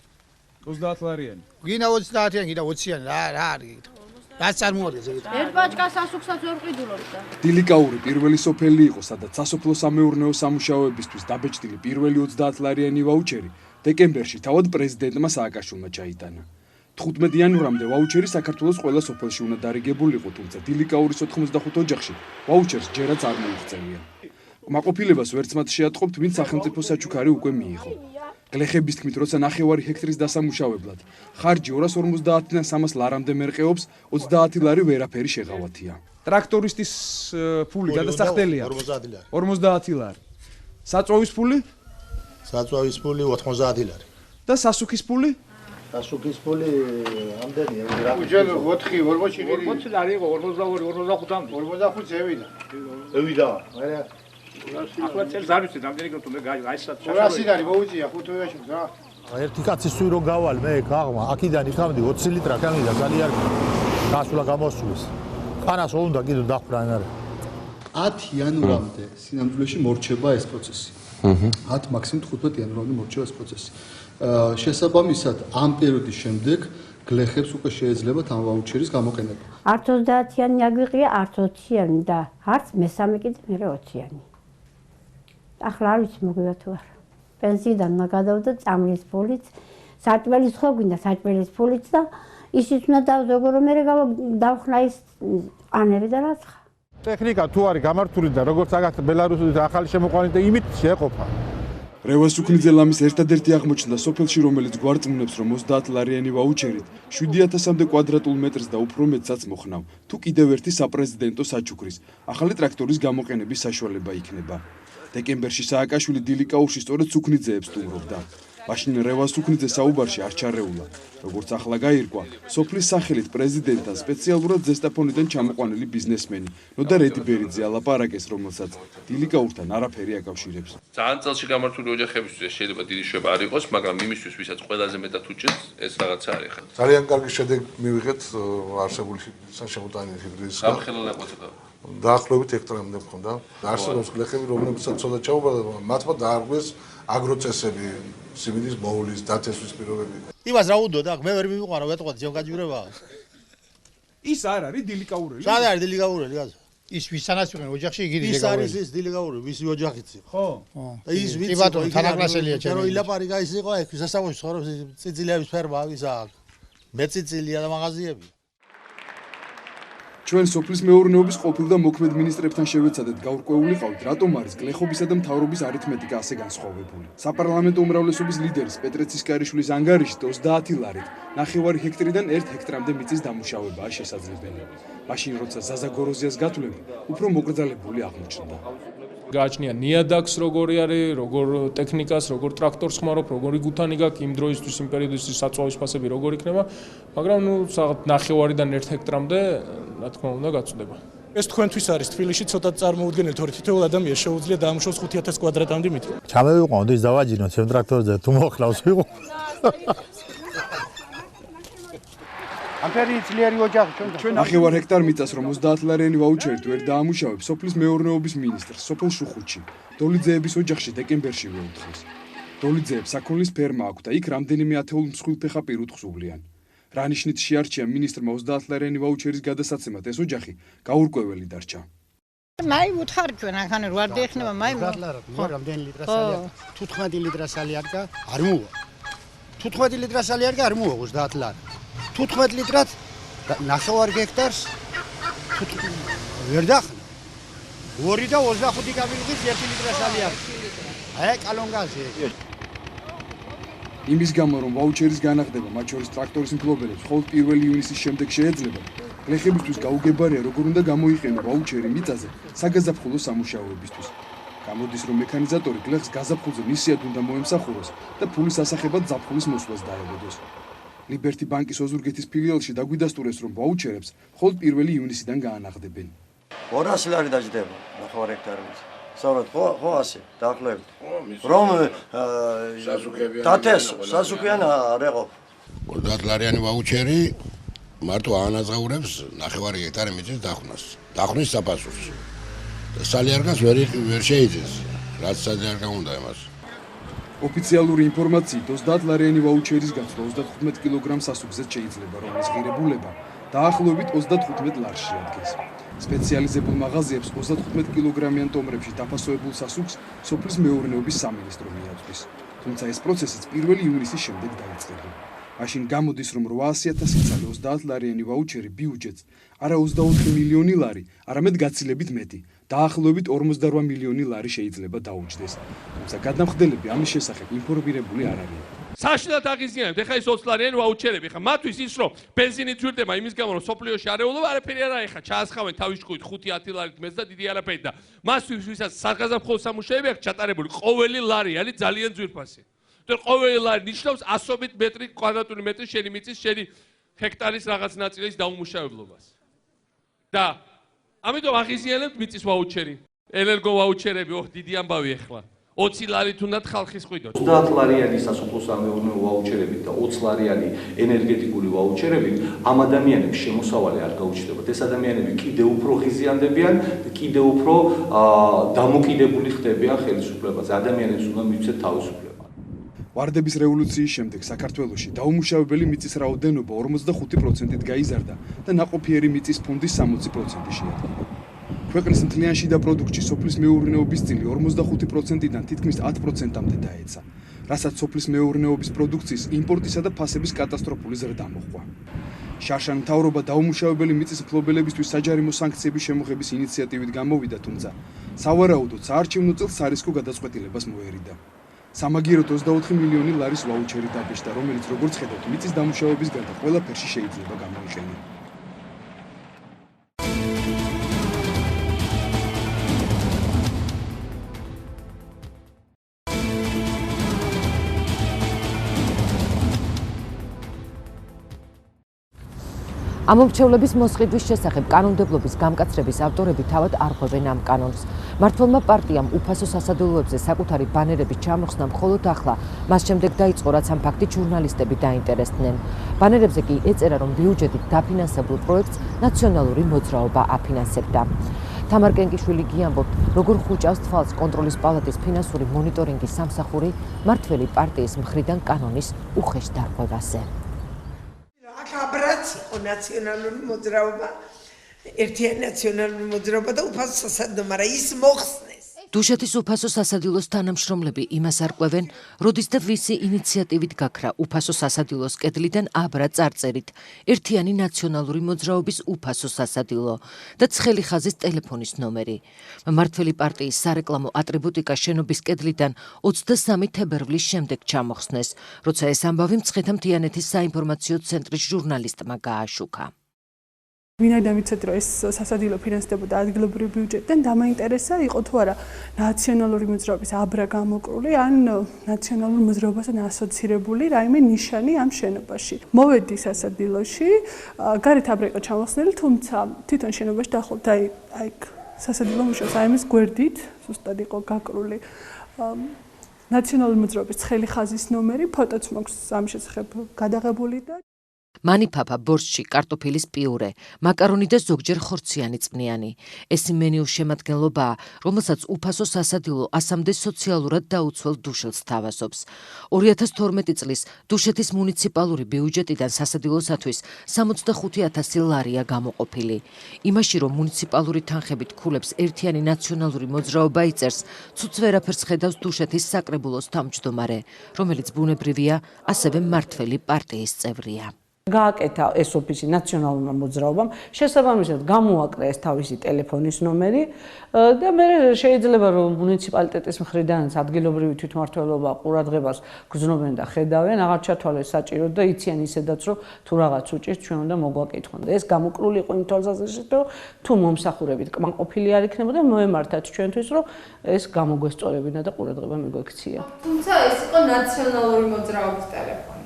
30 ლარიანი. გინდა 30-იანი, გინდა 20-იანი, რა არის? რაც წარმოადგენს ეგეთ. ერთ ბაჭკას ასუქსაც ვერ ყიდულობს და. დილიკაური პირველი სოფელი იყო, სადაც სასოფლო სამეურნეო სამუშაოებისთვის დაბეჭდილი პირველი 30 ლარიანი ვაუჩერი დეკემბერში თავად პრეზიდენტმა სააკაშვილმა ჩაიტანა. 15 იანვრამდე ვაუჩერი საქართველოს ყველა სოფელში უნდა დარიგებულიყო, თუმცა დილიკაურის 95 ოჯახში ვაუჩერს ჯერაც არ მოუღწევია. კმაყოფილებას ვერც მათ შეატყობთ, ვინც სახელმწიფო საჩუქარი უკვე მიიღო. გლეხების თქმით, როცა 9 ჰექტრის დასამუშავებლად ხარჯი 250-დან 300 ლარამდე მერყეობს, 30 ლარი ვერაფერი შეღავათია. ტრაქტორისტის ფული გადასახდელია 50 ლარი. საწვავის ფული? საწვავის ფული 90 ლარი. და სასუქის ფული? სასუქის ფული ამდენია, რა. უჯერ 40 ლარი იყო, 42, 45-მდე. 45 ევიდა. ევიდა. ახლა წელს არ ვიცი, რამდენი გქონდა გაისაც. 200 ლარი მოუწია 5 თვეში რა. ერთი კაცი სულ რო გავალ მე გაღმა, აქედან იქამდე 20 ლიტრა გამიდა ძალიან გასვლა გამოსვლის. ყანას უნდა კიდე დახრან არა. 10 იანვრამდე სინამდვილეში მორჩება ეს პროცესი. 10 მაქსიმუმ 15 იანვრამდე მორჩება ეს პროცესი. შესაბამისად ამ პერიოდის შემდეგ გლეხებს უკვე შეეძლებათ ამ ვაუჩერის გამოყენება. არც 30-იანი აგვიყია, არც 20-იანი და არც მესამე კიდე მე 20-იანი. ახლა არ ვიცი მოგვიდა თუ არა. პენსიიდან უნდა გადავდო წამლის ფულით, საჭმელის ხო გვინდა საჭმელის ფულით და ისიც უნდა დავზოგო რომ მე დავხნა ის ანერი და რაც ხა. ტექნიკა თუ არის გამართული და როგორც აგათ ბელარუსის ახალი შემოყვანილი და იმით შეეყოფა. რევას უქნიძე ლამის ერთადერთი აღმოჩნდა სოფელში, რომელიც გვარწმუნებს, რომ 30 ლარიანი ვაუჩერით 7000-მდე კვადრატულ მეტრს და უფრო მეტსაც მოხნავ, თუ კიდევ ერთი საპრეზიდენტო საჩუქრის, ახალი ტრაქტორის გამოყენების საშუალება იქნება. დეკემბერში სააკაშვილი დილიკაურში სწორედ უქნიძეებს სტუმრობდა. მაშინ რევას უქნიძე საუბარში არ ჩარეულა. როგორც ახლა გაირკვა, სოფლის სახელით პრეზიდენტთან სპეციალურად ზესტაფონიდან ჩამოყვანილი ბიზნესმენი ნოდარ ედიბერიძე ალაპარაკეს, რომელსაც დილიკაურთან არაფერი აკავშირებს. ძალიან წელში გამართული ოჯახებისთვის შეიძლება დიდი შვება არ იყოს, მაგრამ იმისთვის, ვისაც ყველაზე მეტად უჭირს, ეს რაღაცა არის ხა. ძალიან კარგი შედეგი მივიღეთ არსებული სამშობლოთანი ჰიბრიდის. სამხელო ნაყოფი. დაახლოებით ჰექტარამდე მქონდა. არსებობს გლეხები, რომლებსაც ცოტა ჩაუბარდა, მათმა დაარღვეს აგროწესები, სიმინდის მოულის, დათესვის პირობები. იმას რა უდო და მე ვერ მივიყვანა, ვეტყოდი ჯონგაჯურება. ის არ არის დილიკაურელი. სად არის დილიკაურელი, გაზა? ის ვისანაც ვიყენ ოჯახში იგი დილიკაურელი. ის არის ის დილიკაურელი, ვისი ოჯახიც იყო. ხო. და ის ვიცი, ბატონო, თანაკლასელია ჩემი. რომ ილაპარი გაის იყო, ეგ სასამოში ცხოვრობს ციცილიების ფერმა, ვისა აქვს. მეციცილია და მაღაზიები. ჩვენ სოფლის მეურნეობის ყოფილ და მოქმედ მინისტრებთან შევეცადეთ გაურკვეული ყავით, რატომ არის გლეხობისა და მთავრობის არითმეტიკა ასე განსხვავებული. საპარლამენტო უმრავლესობის ლიდერის პეტრე ცისკარიშვილის ანგარიშით 30 ლარით 9 ჰექტრიდან 1 ჰექტრამდე მიწის დამუშავებაა შესაძლებელი. მაშინ როცა ზაზა გოროზიას გათვლები, უფრო მოკრძალებული აღმოჩნდა. გააჩნია ნიადაგს როგორი არის, როგორ ტექნიკას, როგორ ტრაქტორს ხმარობ, როგორი გუთანი გაქვს იმ დროისთვის, იმ პერიოდისთვის საწვავის ფასები როგორ იქნება, მაგრამ ნუ საღამო 9-დან 1 ჰექტრამდე, რა თქმა უნდა, გაწდება. ეს თქვენთვის არის თბილისში ცოტა წარმოუდგენელი, თორე თითოეულ ადამიანს შეუძლია დაამუშავოს 5000 კვადრატამდე მიწა. ჩამევიყვანოთ ის დავაჯინოთ ჩემ ტრაქტორზე, თუ მოხლავს ვიყო. ამფერი ძლიერი ოჯახი ჩვენ 9 ჰექტარ მიწას რომ 30 ლარიანი ვაუჩერით ვერ დაამუშავებს სოფლის მეურნეობის მინისტრს სოფელ შუხუთში. დოლიძეების ოჯახში დეკემბერში ვეუთხეს. დოლიძეებს საქონლის ფერმა აქვს და იქ რამდენიმე ათეულ მსხვილფეხა პირ უთხზულიან. რა ნიშნით შეარჩია მინისტრმა 30 ლარიანი ვაუჩერის გადასაცემად ეს ოჯახი გაურკვეველი დარჩა. მაი უთხარ ჩვენ ახან რვარ დეხნება მაი რამდენი ლიტრასალი 15 ლიტრასალი არგა არ მოვა 15 ლიტრასალი არგა არ მოვა 30 ლარი 15 ლიტრად 9 ჰექტარს ვერ დახნა 2 და 25 გამიღის 1 ლიტრასალი არის აი კალონგაზი იმის გამო რომ ვაუჩერის განახდება მათ შორის ტრაქტორის მფლობელებს მხოლოდ 1 ივნისის შემდეგ შეეძლება გლეხებისთვის გაუგებარია როგორ უნდა გამოიყენო ვაუჩერი მიწაზე საგაზაფხულო სამუშაოებისთვის გამოდის რომ მექანიზატორი გლეხს გაზაფხულზე მისიად უნდა მოემსახუროს და ფულის ასახებად ზაფხულის მოსვლას დაებოდოს ლიბერტი ბანკის ოზურგეთის ფილიალში დაგვიდასტურეს რომ ვაუჩერებს მხოლოდ 1 ივნისიდან გაანაღდებენ 200 ლარი დაждდება 9 ჰექტარზე სწორად ხო ასე დაახლოებით რომ სასუქიან არ ეყო 30 ლარიანი ვაუჩერი მარტო აანაზღაურებს 9 ჰექტარი მიწის დახნის საფასურს სალიარგას ვერ შეიძენს რაც სალიარგა უნდა იმას ოფიციალური ინფორმაციით 30 ლარიანი ვაუჩერის გაცვლა 35 კილოგრამ სასუქზე შეიძლება, რომლის ღირებულება დაახლოებით 35 ლარს შეადგენს. სპეციალიზებულ მაღაზიებს 35 კილოგრამიან ტომრებში დაფასოებულ სასუქს სოფლის მეურნეობის სამინისტრო მიაწვის. თუმცა ეს პროცესიც 1 ივნისის შემდეგ დაიწყება. მაშინ გამოდის, რომ 800.000 წალი 30 ლარიანი ვაუჩერი ბიუჯეტს არა 24 მილიონი ლარი, არამედ გაცილებით მეტი, დაახლოებით 48 მილიონი ლარი შეიძლება დაუჯდეს. თუმცა გადამხდელები ამის შესახებ ინფორმირებული არ არიან. საშინელად აღიზიანებთ, ეხლა ეს 20 ლარიანი ვაუჩერები, ხა მათთვის ის რომ ბენზინი ძვირდება იმის გამო რომ სოფლიოში არეულობა არაფერი არ არის, ხა ჩაასხავენ თავის ჭკუით 5-10 ლარით მეც და დიდი არაფერი და მასთვის ვისაც საგაზაფხულო სამუშაოები აქვს ჩატარებული ყოველი ლარი არის ძალიან ძვირფასი. თორე ყოველი ლარი ნიშნავს ასობით მეტრი კვადრატული მეტრი შენი მიწის შენი ჰექტარის რაღაც ნაწილის დაუმუშავებლობას. და ამიტომ აღიზიანებთ მიწის ვაუჩერი, ენერგო ვაუჩერები, დიდი ამბავი ახლა. 20 ლარით უნდა ხალხის ხვიდოთ. 30 ლარიანი სასოფლო-სამეურნეო ვაუჩერებით და 20 ლარიანი ენერგეტიკული ვაუჩერებით ამ ადამიანების შემოსავალი არ გაუჩნდებათ. ეს ადამიანები კიდევ უფრო ღიზიანდებიან, კიდევ უფრო დამოკიდებული ხდებიან ხელისუფლებაზე. ადამიანებს უნდა მივცეთ თავისუფლება. ვარდების რევოლუციის შემდეგ საქართველოში დაუმუშავებელი მიწის რაოდენობა 45%-ით გაიზარდა და ნაყოფიერი მიწის ფონდის 60% შეადგინა. ქვეყნის მთლიან შიდა პროდუქტში სოფლის მეურნეობის წილი 45%-დან თითქმის 10%-მდე დაეცა, რასაც სოფლის მეურნეობის პროდუქციის იმპორტისა და ფასების კატასტროფული ზრდა მოჰყვა. შარშან მთავრობა დაუმუშავებელი მიწის მფლობელებისთვის საჯარიმო სანქციების შემოღების ინიციატივით გამოვიდა, თუმცა სავარაუდოდ საარჩევნო წელს სარისკო გადაწყვეტილებას მოერიდა. სამაგიეროდ 24 მილიონი ლარის ვაუჩერი დაბეჭდა, რომელიც როგორც ხედავთ, მიწის დამუშავების გარდა ყველაფერში შეიძლება გამოიყენო. ამომრჩევლების მოსყიდვის შესახებ კანონმდებლობის გამკაცრების ავტორები თავად არ ხვევენ ამ კანონს. მმართველმა პარტიამ უფასო სასადულოებზე საკუთარი ბანერები ჩამოხსნა მხოლოდ ახლა, მას შემდეგ დაიწყო, რაც ამ ფაქტით ჟურნალისტები დაინტერესდნენ. ბანერებზე კი ეწერა, რომ ბიუჯეტით დაფინანსებულ პროექტს ნაციონალური მოძრაობა აფინანსებდა. თამარ კენკიშვილი გიამბობთ, როგორ ხუჭავს თვალს კონტროლის პალატის ფინანსური მონიტორინგის სამსახური მმართველი პარტიის მხრიდან კანონის უხეშ დარღვევაზე. აბრაც იყო ნაციონალური მოძრაობა, ერთიანი ნაციონალური მოძრაობა და უფასო სასადილო, მაგრამ ის მოხსნეს. დუშეთის უფასო სასადილოს თანამშრომლები იმას არკვევენ, როდის და ვისი ინიციატივით გაქრა უფასო სასადილოს კედლიდან აბრა წარწერით ერთიანი ნაციონალური მოძრაობის უფასო სასადილო და ცხელი ხაზის ტელეფონის ნომერი. მმართველი პარტიის სარეკლამო ატრიბუტიკა შენობის კედლიდან 23 თებერვლის შემდეგ ჩამოხსნეს, როცა ეს ამბავი მცხეთა მთიანეთის საინფორმაციო ცენტრის ჟურნალისტმა გააშუქა. ვინაიდან ვიცით, რომ ეს სასადილო ფინანსდებოდა ადგილობრივ ბიუჯეტიდან, დამაინტერესა იყო თუ არა ნაციონალური მოძრაობის აბრა გამოკრული ან ნაციონალურ მოძრაობასთან ასოცირებული რაიმე ნიშანი ამ შენობაში. მოვედი სასადილოში, გარეთ აბრა იყო ჩამოხსნილი, თუმცა თვითონ შენობაში დაახლოებით აი სასადილო მუშაობს, აი ამის გვერდით ზუსტად იყო გაკრული ნაციონალური მოძრაობის ცხელი ხაზის ნომერი, ფოტოც მაქვს ამ შესახებ გადაღებული და მანიფაფა, ბორშჩი, კარტოფილის პიურე, მაკარონი და ზოგჯერ ხორციანი წვნიანი. ეს მენიუს შემადგენლობაა, რომელსაც უფასო სასადილო ასამდე სოციალურად დაუცველ დუშელს თავაზობს. 2012 წლის დუშეთის მუნიციპალური ბიუჯეტიდან სასადილოსათვის 65.000 ლარია გამოყოფილი. იმაში, რომ მუნიციპალური თანხებით ქულებს ერთიანი ნაციონალური მოძრაობა იწერს, ცუც ვერაფერს ხედავს დუშეთის საკრებულოს თავმჯდომარე, რომელიც ბუნებრივია, ასევე მმართველი პარტიის წევრია. გააკეთა ეს ოფისი ნაციონალურმა მოძრაობამ, შესაბამისად გამოაკრა ეს თავისი ტელეფონის ნომერი და მე შეიძლება რომ მუნიციპალიტეტის მხრიდანაც ადგილობრივი თვითმმართველობა ყურადღებას გრძნობენ და ხედავენ, აღარ ჩათვალეს საჭირო და იციან ისედაც რომ თუ რაღაც უჭირს ჩვენ უნდა მოგვაკითხონ და ეს გამოკლული იყო იმ თვალსაზრისით რომ თუ მომსახურებით კმაყოფილი არ იქნებოდა მოემართათ ჩვენთვის რომ ეს გამოგვესწორებინა და ყურადღება მიგვექცია. თუმცა ეს იყო ნაციონალური მოძრაობის ტელეფონი.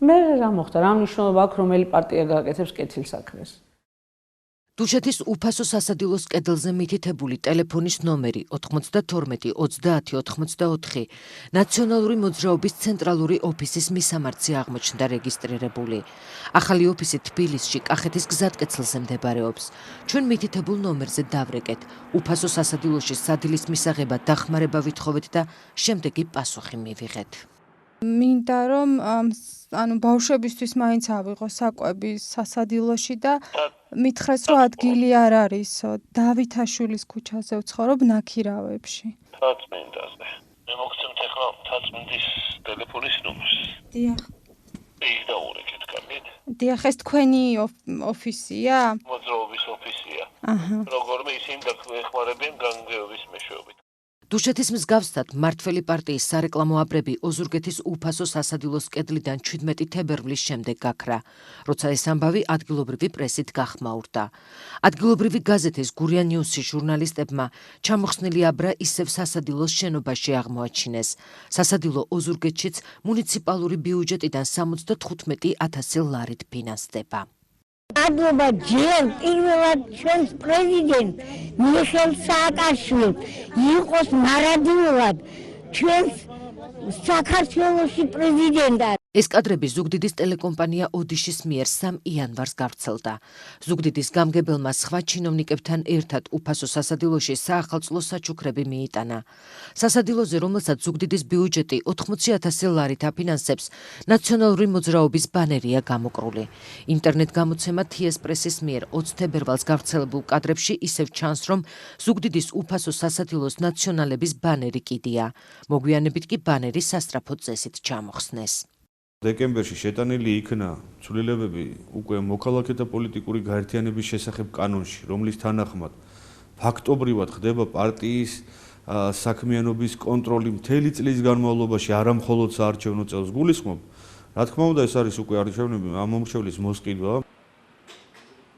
მე რა მოხდა, რა მნიშვნელობა აქვს რომელი პარტია გააკეთებს კეთილსაქმეს? დუშეთის უფასო სასადილოს კედელზე მითითებული ტელეფონის ნომერი 92 30 84 ნაციონალური მოძრაობის ცენტრალური ოფისის მისამართზე აღმოჩნდა რეგისტრირებული. ახალი ოფისი თბილისში, კახეთის გზატკეცილზე მდებარეობს. ჩვენ მითითებულ ნომერზე დავრეკეთ. უფასო სასადილოში სადილის მისაღებად დახმარება ვითხოვეთ და შემდეგი პასუხი მივიღეთ. მინდა რომ ბავშვებისთვის მაინც ავიღო საკვები სასადილოში და მითხრეს რომ ადგილი არ არისო. დავითაშვილის ქუჩაზე ვცხოვრობ ნაქირავებში. თაცმინდაზე. მე მოგცემთ ახლა თაცმინდის ტელეფონის ნომერს. დიახ. ის დაურეკეთ კარგით? დიახ, ეს თქვენი ოფისია? მოძრაობის ოფისია. როგორმე ისინი დაეხმარებიან განგრევების მეშვეობით. დუშეთის მსგავსად მმართველი პარტიის სარეკლამო აბრები ოზურგეთის უფასო სასადილოს კედლიდან 17 თებერვლის შემდეგ გაქრა, როცა ეს ამბავი ადგილობრივი პრესით გახმაურდა. ადგილობრივი გაზეთის გურია ნიუსის ჟურნალისტებმა ჩამოხსნილი აბრა ისევ სასადილოს შენობაში აღმოაჩინეს. სასადილო ოზურგეთშიც მუნიციპალური ბიუჯეტიდან 75,000 ლარით ფინანსდება. მადლობა ჯერ პირველად ჩვენს პრეზიდენტ მიხეილ სააკაშვილს იყოს მარადიულად ჩვენს საქართველოში პრეზიდენტად. ეს კადრები ზუგდიდის ტელეკომპანია ოდიშის მიერ 3 იანვარს გავრცელდა. ზუგდიდის გამგებელმა სხვა ჩინოვნიკებთან ერთად უფასო სასადილოში საახალწლო საჩუქრები მიიტანა. სასადილოზე, რომელსაც ზუგდიდის ბიუჯეტი 80,000 ლარით აფინანსებს, ნაციონალური მოძრაობის ბანერია გამოკრული. ინტერნეტ გამოცემა თიეს პრესის მიერ 20 თებერვალს გავრცელებულ კადრებში ისევ ჩანს, რომ ზუგდიდის უფასო სასადილოს ნაციონალების ბანერი კიდია. მოგვიანებით კი ბანერი სასწრაფო წესით ჩამოხსნეს. დეკემბერში შეტანილი იქნა ცვლილებები უკვე მოქალაქეთა პოლიტიკური გაერთიანების შესახებ კანონში, რომლის თანახმად ფაქტობრივად ხდება პარტიის საქმიანობის კონტროლი მთელი წლის განმავლობაში, არა მხოლოდ საარჩევნო წელს. გულისხმობ, რა თქმა უნდა, ეს არის უკვე არჩევნები, ამ მომრჩევლის მოსყიდვა.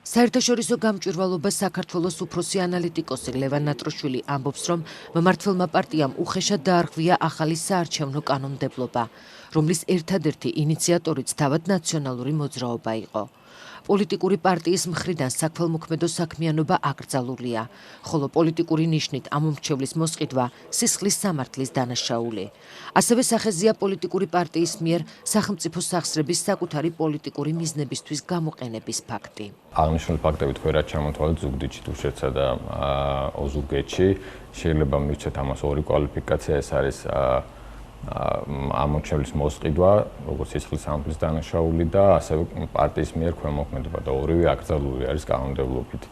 საერთაშორისო გამჭვირვალობა საქართველოს უფროსი ანალიტიკოსი ლევან ნატროშვილი ამბობს, რომ მმართველმა პარტიამ უხეშად დაარღვია ახალი საარჩევნო კანონმდებლობა, რომლის ერთადერთი ინიციატორიც თავად ნაციონალური მოძრაობა იყო. პოლიტიკური პარტიის მხრიდან საქველმოქმედო საქმიანობა აკრძალულია, ხოლო პოლიტიკური ნიშნით ამ მომრჩევლის მოსყიდვა სისხლის სამართლის დანაშაული. ასევე სახეზეა პოლიტიკური პარტიის მიერ სახელმწიფო სახსრების საკუთარი პოლიტიკური მიზნებისთვის გამოყენების ფაქტი. აღნიშნული ფაქტებით ხერად ჩამოთვალეთ ზუგდიდში, დუშეთსა და ოზურგეთში. შეიძლება მივცეთ ამას ორი კვალიფიკაცია, ეს არის ამ მომრჩევლის მოსყიდვა, როგორც სისხლის სამართლის დანაშაული და ასევე პარტიის მიერ ქვემოქმედება და ორივე აკრძალული არის კანონმდებლობით.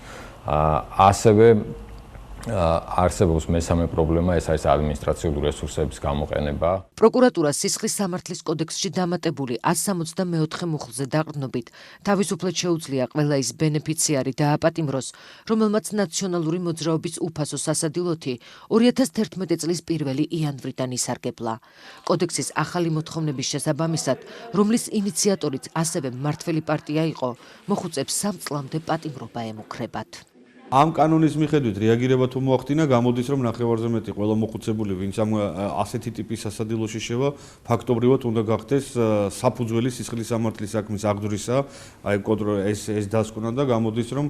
ასევე არსებობს მესამე პრობლემა, ეს არის ადმინისტრაციული რესურსების გამოყენება. პროკურატურა სისხლის სამართლის კოდექსში დამატებული 164 მუხლზე დაყრდნობით თავისუფლად შეუძლია ყველა ის ბენეფიციარი დააპატიმროს, რომელმაც ნაციონალური მოძრაობის უფასო სასადილოთი 2011 წლის 1 იანვრიდან ისარგებლა. კოდექსის ახალი მოთხოვნების შესაბამისად, რომლის ინიციატორიც ასევე მმართველი პარტია იყო, მოხუცებს 3 წლამდე პატიმრობა ემუქრებათ. ამ კანონის მიხედვით რეაგირება თუ მოახდინა, გამოდის რომ ნახევარზე მეტი ყველა მოხუცებული, ვინც ამ ასეთი ტიპის სასადილოში შევა, ფაქტობრივად უნდა გახდეს საფუძველი სისხლის სამართლის საქმის აღძვრისა, აი ეს დასკვნა და გამოდის რომ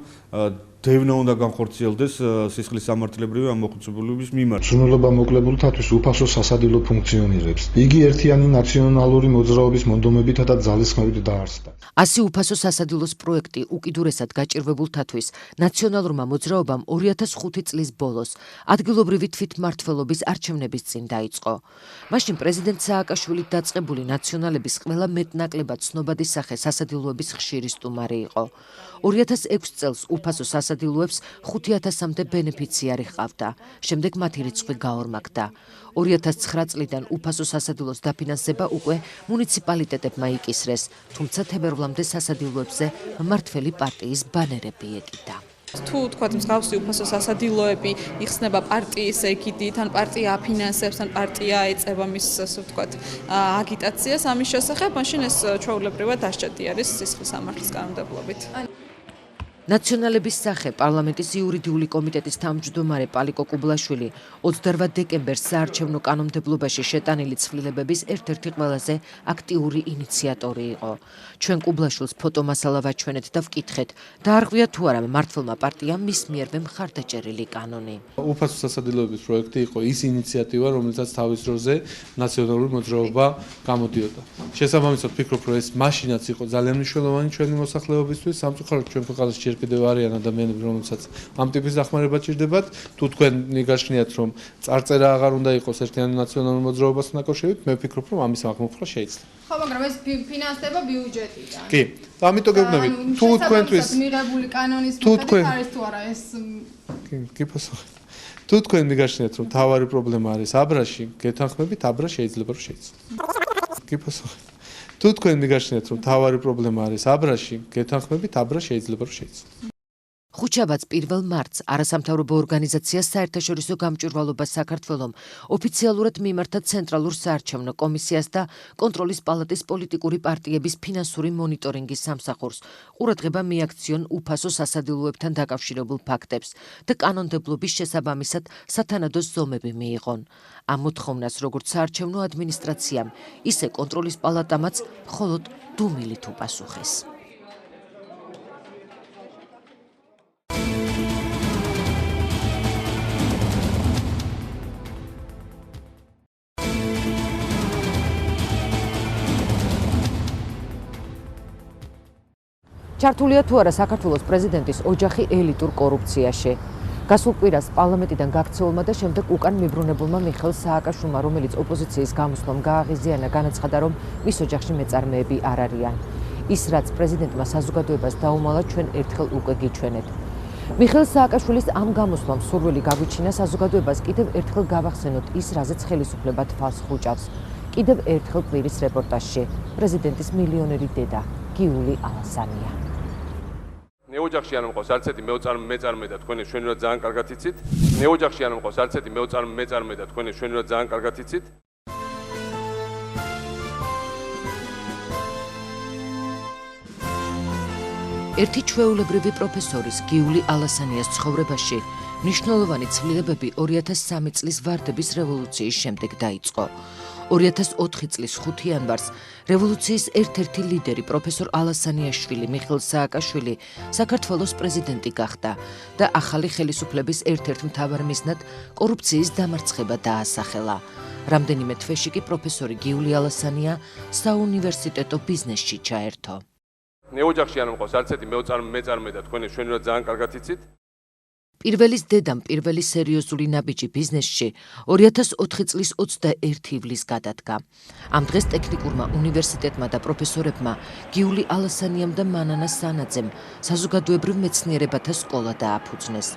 დევნა უნდა განხორციელდეს სისხლის სამართლებრივი ამ მოხუცებულების მიმართ. Სრულობა მოკლებულთათვის უფასო სასადილო ფუნქციონირებს. იგი ერთიანი ნაციონალური მოძრაობის მონდომებითა და ძალისხმევით დაარსდა. ასი უფასო სასადილოს პროექტი უკიდურესად გაჭირვებულთათვის ნაციონალურმა მოძრაობამ 2005 წლის ბოლოს ადგილობრივი თვითმმართველობის არჩევნების წინ დაიწყო. მაშინ პრეზიდენტ სააკაშვილით დაწყებული ნაციონალების ყველა მეტნაკლებად ცნობადი სახე სასადილოების ხშირი სტუმარი იყო. 2006 წელს უფასო სასადილოებს 5,000-მდე ბენეფიციარი ჰყავდა. შემდეგ მათი რიცხვი გაორმაგდა. 2009 წლიდან უფასო სასადილოს დაფინანსება უკვე მუნიციპალიტეტებმა იკისრეს, თუმცა თებერვლამდე სასადილოებზე მმართველი პარტიის ბანერები ეკიდა. თუ თქვათ მსგავსი უფასო სასადილოები იხსნება პარტიის ეგიდით, ან პარტია აფინანსებს, ან პარტია ეწევა მის ასე ვთქვათ აგიტაციას ამის შესახებ, მაშინ ეს ჩვეულებრივად დასჭედი არის სისხლის სამართლის კანონმდებლობით. ნაციონალების სახე პარლამენტის იურიდიული კომიტეტის თავმჯდომარე პალიკო კუბლაშვილი 28 დეკემბერს საარჩევნო კანონმდებლობაში შეტანილი ცვლილებების ერთ-ერთი ყველაზე აქტიური ინიციატორი იყო. ჩვენ კუბლაშვილს ფოტომასალა ვაჩვენეთ და ვკითხეთ, დაარღვია თუ არა მმართველმა პარტიამ მის მიერვე მხარდაჭერილი კანონი. უფასო სასადილოების პროექტი იყო ის ინიციატივა, რომელსაც თავის დროზე ნაციონალური მოძრაობა გამოდიოდა. შესაბამისად ვფიქრობ, რომ ეს მაშინაც იყო ძალიან მნიშვნელოვანი ჩვენი მოსახლეობისთვის, სამწუხაროდ ჩვენ ქვეყანაში კიდევ არიან ადამიანები, რომელსაც ამ ტიპის დახმარება ჭირდებათ. თუ თქვენ მიგაშნიათ, რომ წარწერა აღარ უნდა იყოს ერთიანი ნაციონალური მოძრაობასთან დაკავშირებით, მე ვფიქრობ, რომ ამის აღმოფხვრა შეიძლება. ხო, მაგრამ ეს ფინანსდება ბიუჯეტიდან. კი, ამიტომ გეუბნებით, თუ თქვენთვის მიღებული კანონის მიხედვით არის თუ არა ეს კი პასუხი. თუ თქვენ მიგაშნიათ, რომ თავარი პრობლემა არის აბრაში, გეთანხმებით, აბრა შეიძლება რომ შეიცვალოს. კი პასუხი. თუ თქვენ მიგაშნიათ, რომ თავარი პრობლემა არის აბრაში, გეთანხმებით, აბრა შეიძლება რომ შეიცვალოს. ხუთშაბათს 1 მარტს არასამთავრობო ორგანიზაცია საერთაშორისო გამჭვირვალობა საქართველომ ოფიციალურად მიმართა ცენტრალურ საარჩევნო კომისიას და კონტროლის პალატის პოლიტიკური პარტიების ფინანსური მონიტორინგის სამსახურს. ყურადღება მიაქციონ უფასო სასადილოებთან დაკავშირებულ ფაქტებს და კანონმდებლობის შესაბამისად სათანადო ზომები მიიღონ. ამ მოთხოვნას როგორც საარჩევნო ადმინისტრაციამ, ისე კონტროლის პალატამაც მხოლოდ დუმილით უპასუხეს. ჩართულია თუ არა საქართველოს პრეზიდენტის ოჯახი ელიტურ კორუფციაში. გასულ კვირას პარლამენტიდან გაქცეულმა და შემდეგ უკან მიბრუნებულმა მიხეილ სააკაშვილმა, რომელიც ოპოზიციის გამოსვლამ გააღიზიანა, განაცხადა, რომ მის ოჯახში მეწარმეები არ არიან. ის, რაც პრეზიდენტმა საზოგადოებას დაუმალა, ჩვენ ერთხელ უკვე გიჩვენეთ. მიხეილ სააკაშვილის ამ გამოსვლამ სურვილი გაგვიჩინა საზოგადოებას კიდევ ერთხელ გავახსენოთ ის, რაზეც ხელისუფლება თვალს ხუჭავს. კიდევ ერთხელ კვირის რეპორტაჟში პრეზიდენტის მილიონერი დედა გიული ალასანია. მე ოჯახში არ მყავს არც ერთი მეწარმე და თქვენი შვენივრად ძალიან კარგად იცით. მე ოჯახში არ მყავს არც ერთი მეწარმე და თქვენი შვენივრად ძალიან კარგად იცით. ერთი ჩვეულებრივი პროფესორის გიული ალასანიას ცხოვრებაში მნიშვნელოვანი ცვლილებები 2003 წლის ვარდების რევოლუციის შემდეგ დაიწყო. 2004 წლის 5 იანვარს რევოლუციის ერთ-ერთი ლიდერი პროფესორ ალასანიაშვილი მიხეილ სააკაშვილი საქართველოს პრეზიდენტი გახდა და ახალი ხელისუფლების ერთ-ერთ მთავარ მიზნად კორუფციის დამარცხება დაასახელა. რამდენიმე თვეში კი პროფესორი გიული ალასანია საუნივერსიტეტო ბიზნესში ჩაერთო. მე ოჯახში არ მყავს არც ერთი მეწარმე და თქვენი შვენივრად ძალიან კარგად იცით. პირველის დედამ პირველი სერიოზული ნაბიჯი ბიზნესში 2004 წლის 21 ივლისს გადადგა. ამ დღეს ტექნიკურმა უნივერსიტეტმა და პროფესორებმა გიული ალასანიამ და მანანა სანაძემ საზოგადოებრივ მეცნიერებათა სკოლა დააფუძნეს.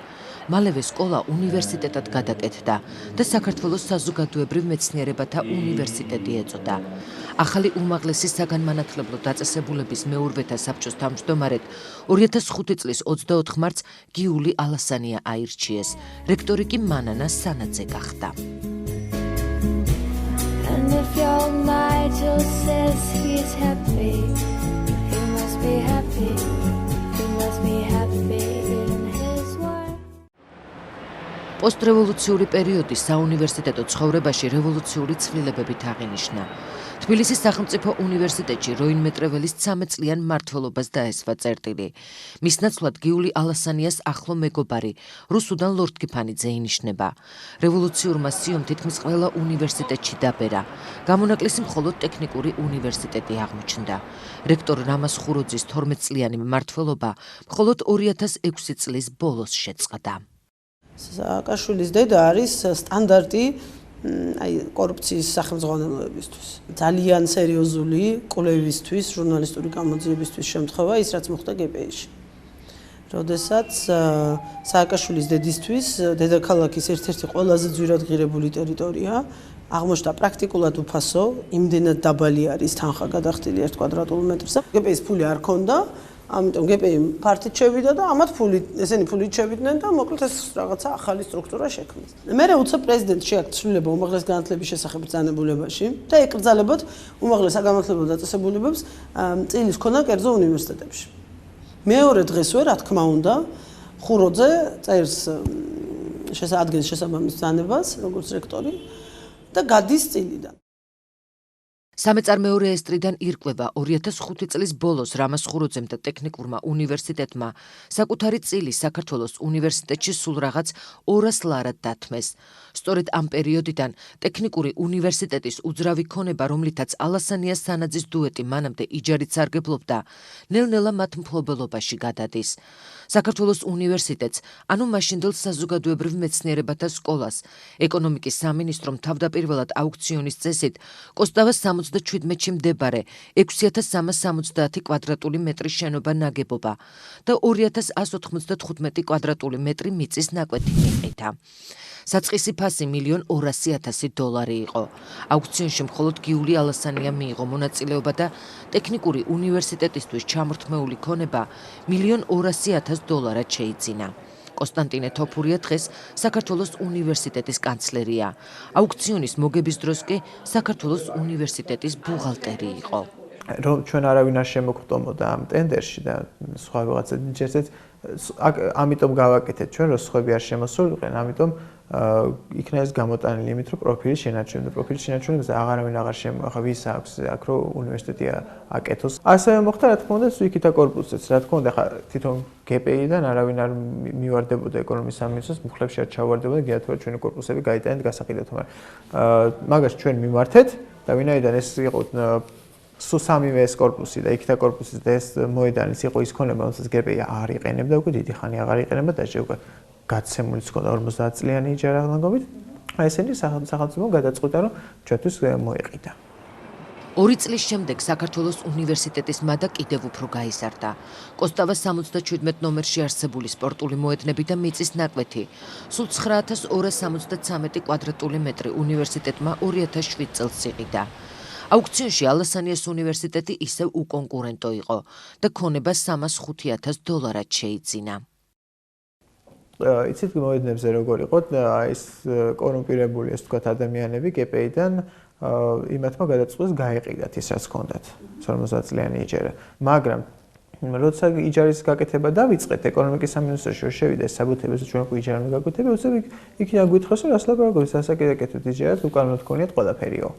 მალევე სკოლა უნივერსიტეტად გადაკეთდა და საქართველოს საზოგადოებრივ მეცნიერებათა უნივერსიტეტი ეწოდა. ახალი უმაღლესი საგანმანათლებლო დაწესებულების მეურვეთა საბჭოს თავმჯდომარედ 2005 წლის 24 მარტს გიული ალასანია აირჩიეს. რექტორი კი მანანა სანაძე გახდა. პოსტრევოლუციური პერიოდი საუნივერსიტეტო ცხოვრებაში რევოლუციური ცვლილებებით აღინიშნა. თბილისის სახელმწიფო უნივერსიტეტში როინ მეტრეველის 13 წლიან მმართველობას დაესვა წერტილი. მის ნაცვლად გიული ალასანიას ახლო მეგობარი რუსუდან ლორდ-კიფანიძე ინიშნება. რევოლუციურმა სიომ თითქმის ყველა უნივერსიტეტში დაბერა. გამონაკლისი მხოლოდ ტექნიკური უნივერსიტეტი აღმოჩნდა. რექტორ რამაზ ხუროძის 12 წლიანი მმართველობა მხოლოდ 2006 წლის ბოლოს შეწყდა. სააკაშვილის დედა არის სტანდარტი კორუფციის სახელმძღვანელოებისთვის. ძალიან სერიოზული კვლევისთვის, ჟურნალისტური გამოძიებისთვის შემთხვევა ის, რაც მოხდა გპ-ში. როდესაც სააკაშვილის დედისთვის დედაქალაქის ერთ-ერთი ყველაზე ძვირად ღირებული ტერიტორია აღმოჩნდა პრაქტიკულად უფასო, იმდენად დაბალი არის თანხა გადახდილი 1 კვადრატულ მეტრზე. გპ-ის ფული არ ქონდა. ამიტომ გპ-ი ფართით შევიდა და ამათ ესენი ფულით შევიდნენ და მოკლედ ეს რაღაცა ახალი სტრუქტურა შექმნეს. მერე უცებ პრეზიდენტს შეაქვს ცვლილება უმაღლეს განათლების შესახებ ბრძანებულებაში და ეკრძალებოდ უმაღლეს საგანმანათლებლო დაწესებულებებს წილის ქონა კერძო უნივერსიტეტებში. მეორე დღესვე, რა თქმა უნდა, ხუროძე წერს ადგენს შესაბამის ბრძანებას, როგორც რექტორი და გადის წილიდან. სამეწარმეო რეესტრიდან ირკვევა 2005 წლის ბოლოს რამაზ ხუროძემ და ტექნიკურმა უნივერსიტეტმა საკუთარი წილი საქართველოს უნივერსიტეტში სულ რაღაც 200 ლარად დათმეს. სწორედ ამ პერიოდიდან ტექნიკური უნივერსიტეტის უძრავი ქონება, რომლითაც ალასანიას სანაძის დუეტი მანამდე იჯარით სარგებლობდა, ნელ-ნელა მათ მფლობელობაში გადადის. საქართველოს უნივერსიტეტს, ანუ მაშინდელ საზოგადოებრივ მეცნიერებათა სკოლას, ეკონომიკის სამინისტრომ თავდაპირველად აუქციონის წესით კოსტავას 77-ში მდებარე 6370 კვადრატული მეტრის შენობა ნაგებობა და 2195 კვადრატული მეტრი მიწის ნაკვეთი მიყიდა. საწყისი ფასი $1,200,000 იყო. აუქციონში მხოლოდ გიული ალასანია მიიღო მონაწილეობა და ტექნიკური უნივერსიტეტისთვის ჩამორთმეული ქონება $1,200,000 შეიძინა. კონსტანტინე თოფურია დღეს საქართველოს უნივერსიტეტის კანცლერია. აუქციონის მოგების დროს კი საქართველოს უნივერსიტეტის ბუღალტერი იყო. რომ ჩვენ არავინ არ შემოგვტომოდა ამ ტენდერში და სხვა ვიღაცა ჯერჯერობით ამიტომ გავაკეთეთ ჩვენ რომ სხვები არ შემოსულიყვნენ, ამიტომ იქნა ეს გამოტანილი იმით რომ პროფილი შენარჩუნდა. პროფილი შენარჩუნებას აღარავინ აღარ შემოახა ვის აქვს აქ რომ უნივერსიტეტი აკეთოს. ასევე მოხდა რა თქმა უნდა სუიქითა კორპუსიც. რა თქმა უნდა ხა თვითონ GPI-დან არავინ არ მივარდებოდა ეკონომიკის სამინისტროს მუხლებში არ ჩავარდებოდა გიათვარ ჩვენი კორპუსები გაიტანეთ გასაყიდად. მაგას ჩვენ მიმართეთ და ვინაიდან ეს იყო სულ სამივე ეს კორპუსი და იქითა კორპუსის და ეს მოედანის იყო ის ქონება, რომელსაც GPI არ იყენებდა უკვე დიდი ხანი აღარ იყენებდა და უკვე გაცემული ჰქონდა 50 წლიანი იჯარა ლანგობით. ესენი სახელმწიფომ გადაწყვიტა რომ ჩვენთვის მოეყიდა. 2 წლის შემდეგ საქართველოს უნივერსიტეტის მადა კიდევ უფრო გაიზარდა. კოსტავას 77 ნომერში არსებული სპორტული მოედნები და მიწის ნაკვეთი სულ 9273 კვადრატული მეტრი უნივერსიტეტმა 2007 წელს იყიდა. აუქციონში ალასანიას უნივერსიტეტი ისევ უკონკურენტო იყო და ქონება $305,000 შეიძინა. იცით მოედნებზე როგორ იყო ეს კორუმპირებული ეს თქვათ ადამიანები GPI-დან იმათმა გადაწყვეტეს გაეყიდათ ის რაც ჰქონდათ 50 წლიანი იჯარა. მაგრამ როცა იჯარის გაკეთება დავიწყეთ ეკონომიკის სამინისტროში რომ შევიდა ეს საბუთების ჩვენ უკვე იჯარა უნდა გაკეთება, უცებ იქიდან გვითხრეს რომ რას ლაპარაკობთ, სასაკეთებთ იჯარას უკანონოდ გქონიათ ყველაფერიო.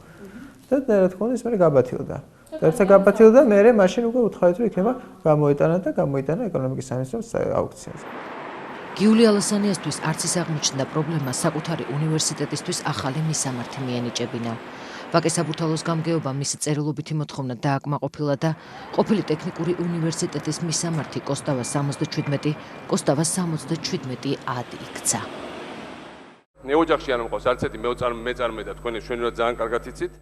და რა თქმა უნდა ის მე გაბათილდა. როცა გაბათილდა მე მაშინ უკვე უთხარით რომ იქნება გამოიტანა ეკონომიკის სამინისტროს აუქციონზე. გიული ალასანიასთვის არც ის აღმოჩნდა პრობლემა საკუთარი უნივერსიტეტისთვის ახალი მისამართი მიენიჭებინა. ვაკე საბურთალოს გამგეობა მისი წერილობითი მოთხოვნა დააკმაყოფილა და ყოფილი ტექნიკური უნივერსიტეტის მისამართი კოსტავა 77 კოსტავა 77 ად იქცა. ნეოჯახში არ მყავს არც ერთი მეწარმე და თქვენ შენურად ძალიან კარგად იცით.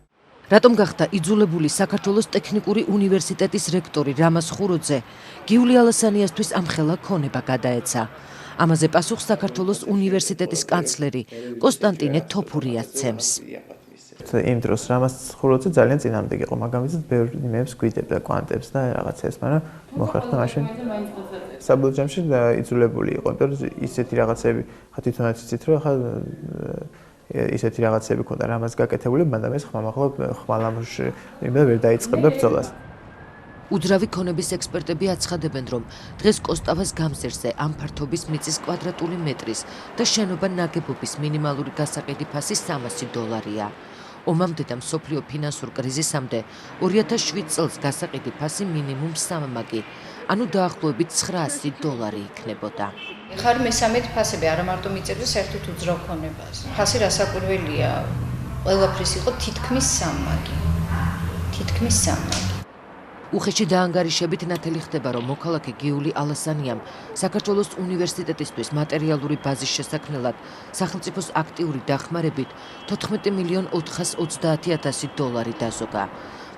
რატომ გახდა იძულებული საქართველოს ტექნიკური უნივერსიტეტის რექტორი რამაზ ხუროძე გიული ალასანიასთვის ამხელა ქონება გადაეცა? ამაზე პასუხს საქართველოს უნივერსიტეტის კანცლერი კონსტანტინე თოფურია ცემს. იმ დროს რამაზ ხუროძე ძალიან წინამდები იყო, მაგრამ ვიცით ბევრი იმებს გვიდებდა კვანტებს და რაღაცებს, მაგრამ მოხერხდა მაშინ საბოლოოში იძულებული იყო, იმიტომ რომ ისეთი რაღაცები ხა თვითონაც იცით რომ ხა ისეთი რაღაცები ქონდა რამაც გაკეთებული, მაგრამ ეს ხმალამურში ვერ დაიწყებდა ბრძოლას. უძრავი ქონების ექსპერტები აცხადებენ, რომ დღეს კოსტავას გამზერზე ამ ფართობის მიწის კვადრატული მეტრის და შენობა ნაგებობის მინიმალური გასაყიდი ფასი $300-ია. ომამდე და მსოფლიო ფინანსურ კრიზისამდე 2007 წელს გასაყიდი ფასი მინიმუმ 3 მაგი, ანუ დაახლოებით $900 იქნებოდა. ხარ მესამედ ფასები არა მარტო მიწების საერთოდ უძრავ ქონებას. ფასი რასაკვირველია, ყველაფრის იყო თითქმის 3 მაგი. თითქმის 3 მაგი. უხეში დაანგარიშებით ნათელი ხდება, რომ მოქალაქე გიული ალასანიამ საქართველოს უნივერსიტეტისთვის მატერიალური ბაზის შესაქმნელად სახელმწიფოს აქტიური დახმარებით $4,430,000 დაზოგა.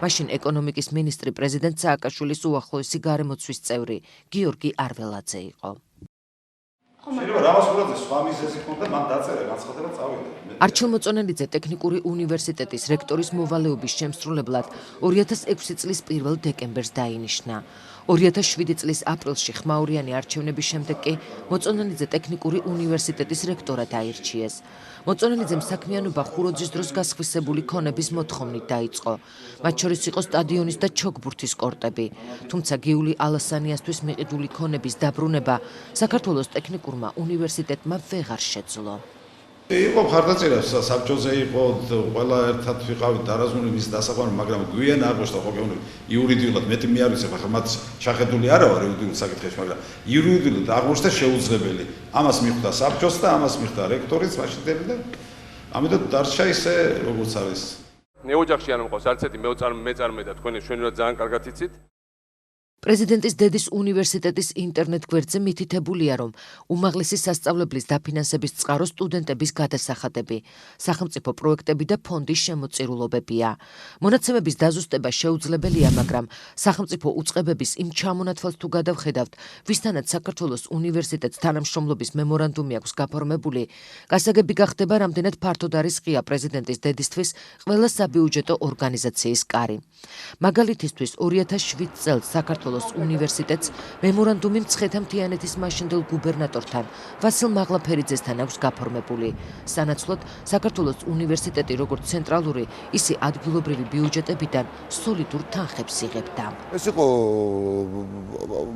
მაშინ ეკონომიკის მინისტრი პრეზიდენტ სააკაშვილის უახლოესი გარემოცვის წევრი გიორგი არველაძე იყო. შეიძლება რამაზ ხუროძეს სხვა მიზეზი ჰქონდა, მან დაწერა განცხადება წავიდა. არჩილ მოწონელიძე ტექნიკური უნივერსიტეტის რექტორის მოვალეობის შემსრულებლად 2006 წლის 1 დეკემბერს დაინიშნა. 2007 წლის აპრილში ხმაურიანი არჩევნების შემდეგ კი მოწონელიძე ტექნიკური უნივერსიტეტის რექტორად აირჩიეს. მოწონელიძემ საქმიანობა ხუროძის დროს გასხვისებული ქონების მოთხოვნით დაიწყო. მათ შორის იყო სტადიონის და ჩოგბურთის კორტები. თუმცა გიული ალასანიასთვის მიყიდული ქონების დაბრუნება საქართველოს ტექნიკურმა უნივერსიტეტმა ვეღარ შეძლო. იყო მხარდაჭერა საბჭოზე იყო ყველა ერთად ვიყავით დარაზმული მის დასაყვანად, მაგრამ გვიან აგვესტა ხო გეუბნები იურიდიულად მეტი მე არ ვიცი ახლა მათ შეხედული არა ვარ იურიდიულ საკითხებში, მაგრამ იურიდიულად აგვესტა შეუძლებელი. ამას მიხვდა საბჭოს და ამას მიხვდა რექტორიც მაშინდელი და ამიტომ დარჩა ისე როგორც არის. ნეოჯახში არ მყავს არც ერთი მეწარმე და თქვენ ჩვენურად ძალიან კარგად იცით. პრეზიდენტის დედის უნივერსიტეტის ინტერნეტ გვერდზე მითითებულია, რომ უმაღლესი სასწავლებლის დაფინანსების წყარო სტუდენტების გადასახადები, სახელმწიფო პროექტები და ფონდის შემოწირულობებია. მონაცემების დაზუსტება შეუძლებელია, მაგრამ სახელმწიფო უწყებების იმ ჩამონათვალს თუ გადავხედავთ, ვისთანაც საქართველოს უნივერსიტეტს თანამშრომლობის მემორანდუმი აქვს გაფორმებული, გასაგები გახდება, რამდენად ფართოდ არის ღია პრეზიდენტის დედისთვის ყველა საბიუჯეტო ორგანიზაციის კარი. მაგალითისთვის 2007 წელს საქართველოს უნივერსიტეტს მემორანდუმი მცხეთა მთიანეთის მაშინდელ გუბერნატორთან ვასილ მაღლაფერიძესთან აქვს გაფორმებული. სანაცვლოდ საქართველოს უნივერსიტეტი როგორც ცენტრალური, ისე ადგილობრივი ბიუჯეტებიდან სოლიდურ თანხებს იღებდა. ეს იყო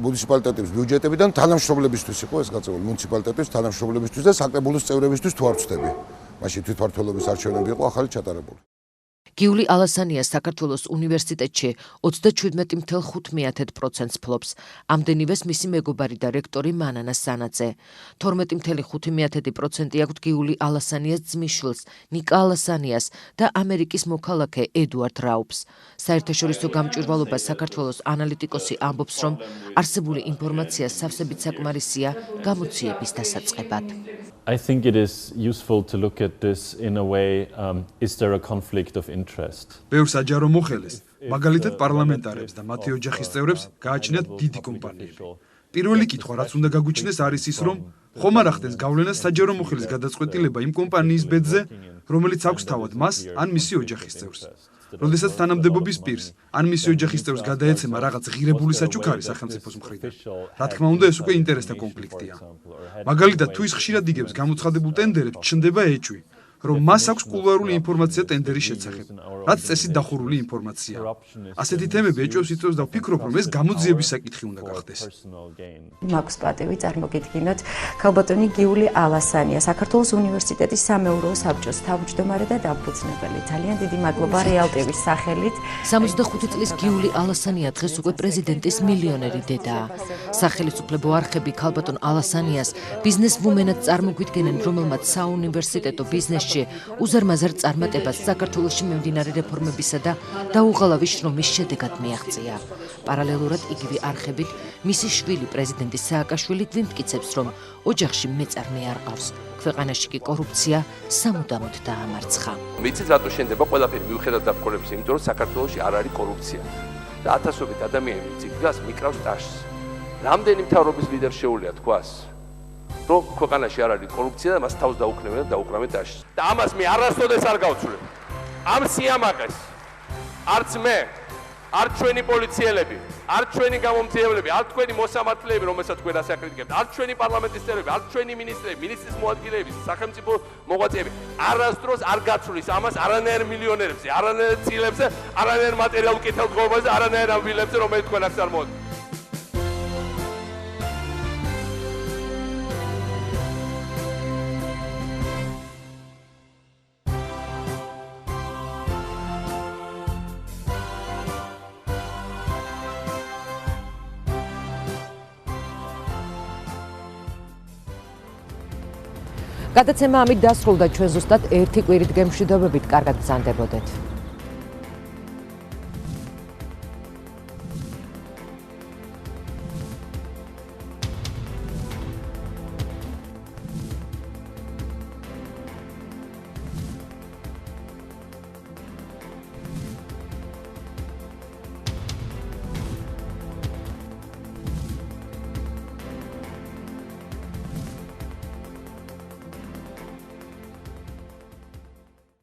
მუნიციპალიტეტების ბიუჯეტებიდან თანამშრომლებისთვის იყო ეს გაწეული მუნიციპალიტეტების თანამშრომლებისთვის და საკრებულოს წევრებისთვის თუ არ ვწდები. მაშინ თვითმმართველობის არჩევნები იყო ახალი ჩატარებული. გიული ალასანია საქართველოს უნივერსიტეტში 37.5%-ს ფლობს. ამდენივეს მისი მეგობარი და რექტორი მანანა სანაძე. 12.5% აქვთ გიული ალასანიას ძმისშვილს, ნიკა ალასანიას და ამერიკის მოქალაქე ედუარდ რაუბს. საერთაშორისო გამჭვირვალობა საქართველოს ანალიტიკოსი ამბობს, რომ არსებული ინფორმაცია სავსებით საკმარისია გამოძიების დასაწყებად. I think it is useful to look at this in a way, is there a conflict of interest? ბევრ საჯარო მოხელეს, მაგალითად პარლამენტარებს და მათი ოჯახის წევრებს გააჩნიათ დიდი კომპანიები. პირველი კითხვა, რაც უნდა გაგვიჩნდეს, არის ის, რომ ხომ არ ახდენს გავლენას საჯარო მოხელის გადაწყვეტილება იმ კომპანიის ბედზე, რომელიც აქვს თავად მას ან მისი ოჯახის წევრს. როდესაც თანამდებობის პირს ან მისი ოჯახის წევრს გადაეცემა რაღაც ღირებული საჩუქარი სახელმწიფოს მხრიდან. რა თქმა უნდა, ეს უკვე ინტერესთა კონფლიქტია. მაგალითად, თუ ის ხშირად იგებს გამოცხადებულ ტენდერებს, ჩნდება ეჭვი, რომ მას აქვს კულუარული ინფორმაცია ტენდერის შესახებ, რაც წესით დახურული ინფორმაცია. ასეთი თემები ეჭვებს იწვევს და ვფიქრობ, რომ ეს გამოძიების საკითხი უნდა გახდეს. მაქვს პატივი წარმოგიდგინოთ ქალბატონი გიული ალასანია, საქართველოს უნივერსიტეტის სამეურვეო საბჭოს თავმჯდომარე და დაფუძნებელი. ძალიან დიდი მადლობა რეალ ტივის სახელით. 65 წლის გიული ალასანია დღეს უკვე პრეზიდენტის მილიონერი დედაა. სახელმწიფო არხები ქალბატონ ალასანიას ბიზნესვუმენად წარმოგვიდგენენ, რომელმაც საუნივერსიტეტო ბიზნესში უზარმაზარ წარმატებას საქართველოში მიმდინარე რეფორმებისა და დაუღალავი შრომის შედეგად მიაღწია. პარალელურად იგივე არხებით მისი შვილი პრეზიდენტი სააკაშვილი გვიმტკიცებს, რომ ოჯახში მეწარმე არ ყავს. ქვეყანაში კი კორუფცია სამუდამოდ დაამარცხა. ვიცით რატო შენდება ყველაფერი მიუხედავად დაფქორების, იმიტომ რომ საქართველოში არ არის კორუფცია და ათასობით ადამიანი ციგას მიკრავს ტაშს. რამდენი მთავრობის ლიდერი შეუძლია თქვას, რომ ქვეყანაში არ არის კორუფცია და მას თავს დაუქნევენ და დაუკრავენ ტაშს. და ამას მე არასოდეს არ გავცვლებ. ამ სიამაყეს არც მე, არც ჩვენი პოლიციელები, არც ჩვენი გამომძიებლები, არც თქვენი მოსამართლეები, რომელსაც თქვენ ასე აკრიტიკებთ, არც ჩვენი პარლამენტის წევრები, არც ჩვენი მინისტრები, ministris მოადგილეები, სახელმწიფო მოღვაწეები არასდროს არ გაცვლის ამას არანაირ მილიონერებზე, არანაირ წილებზე, არანაირ მატერიალურ კეთილდღეობაზე, არანაირ ამ ვილებზე, რომელიც თქვენ აქ წარმოადგენთ. გადაცემა ამით დასრულდა, ჩვენ ზუსტად ერთი კვირით გემშვიდობებით, კარგად გრძანდებოდეთ.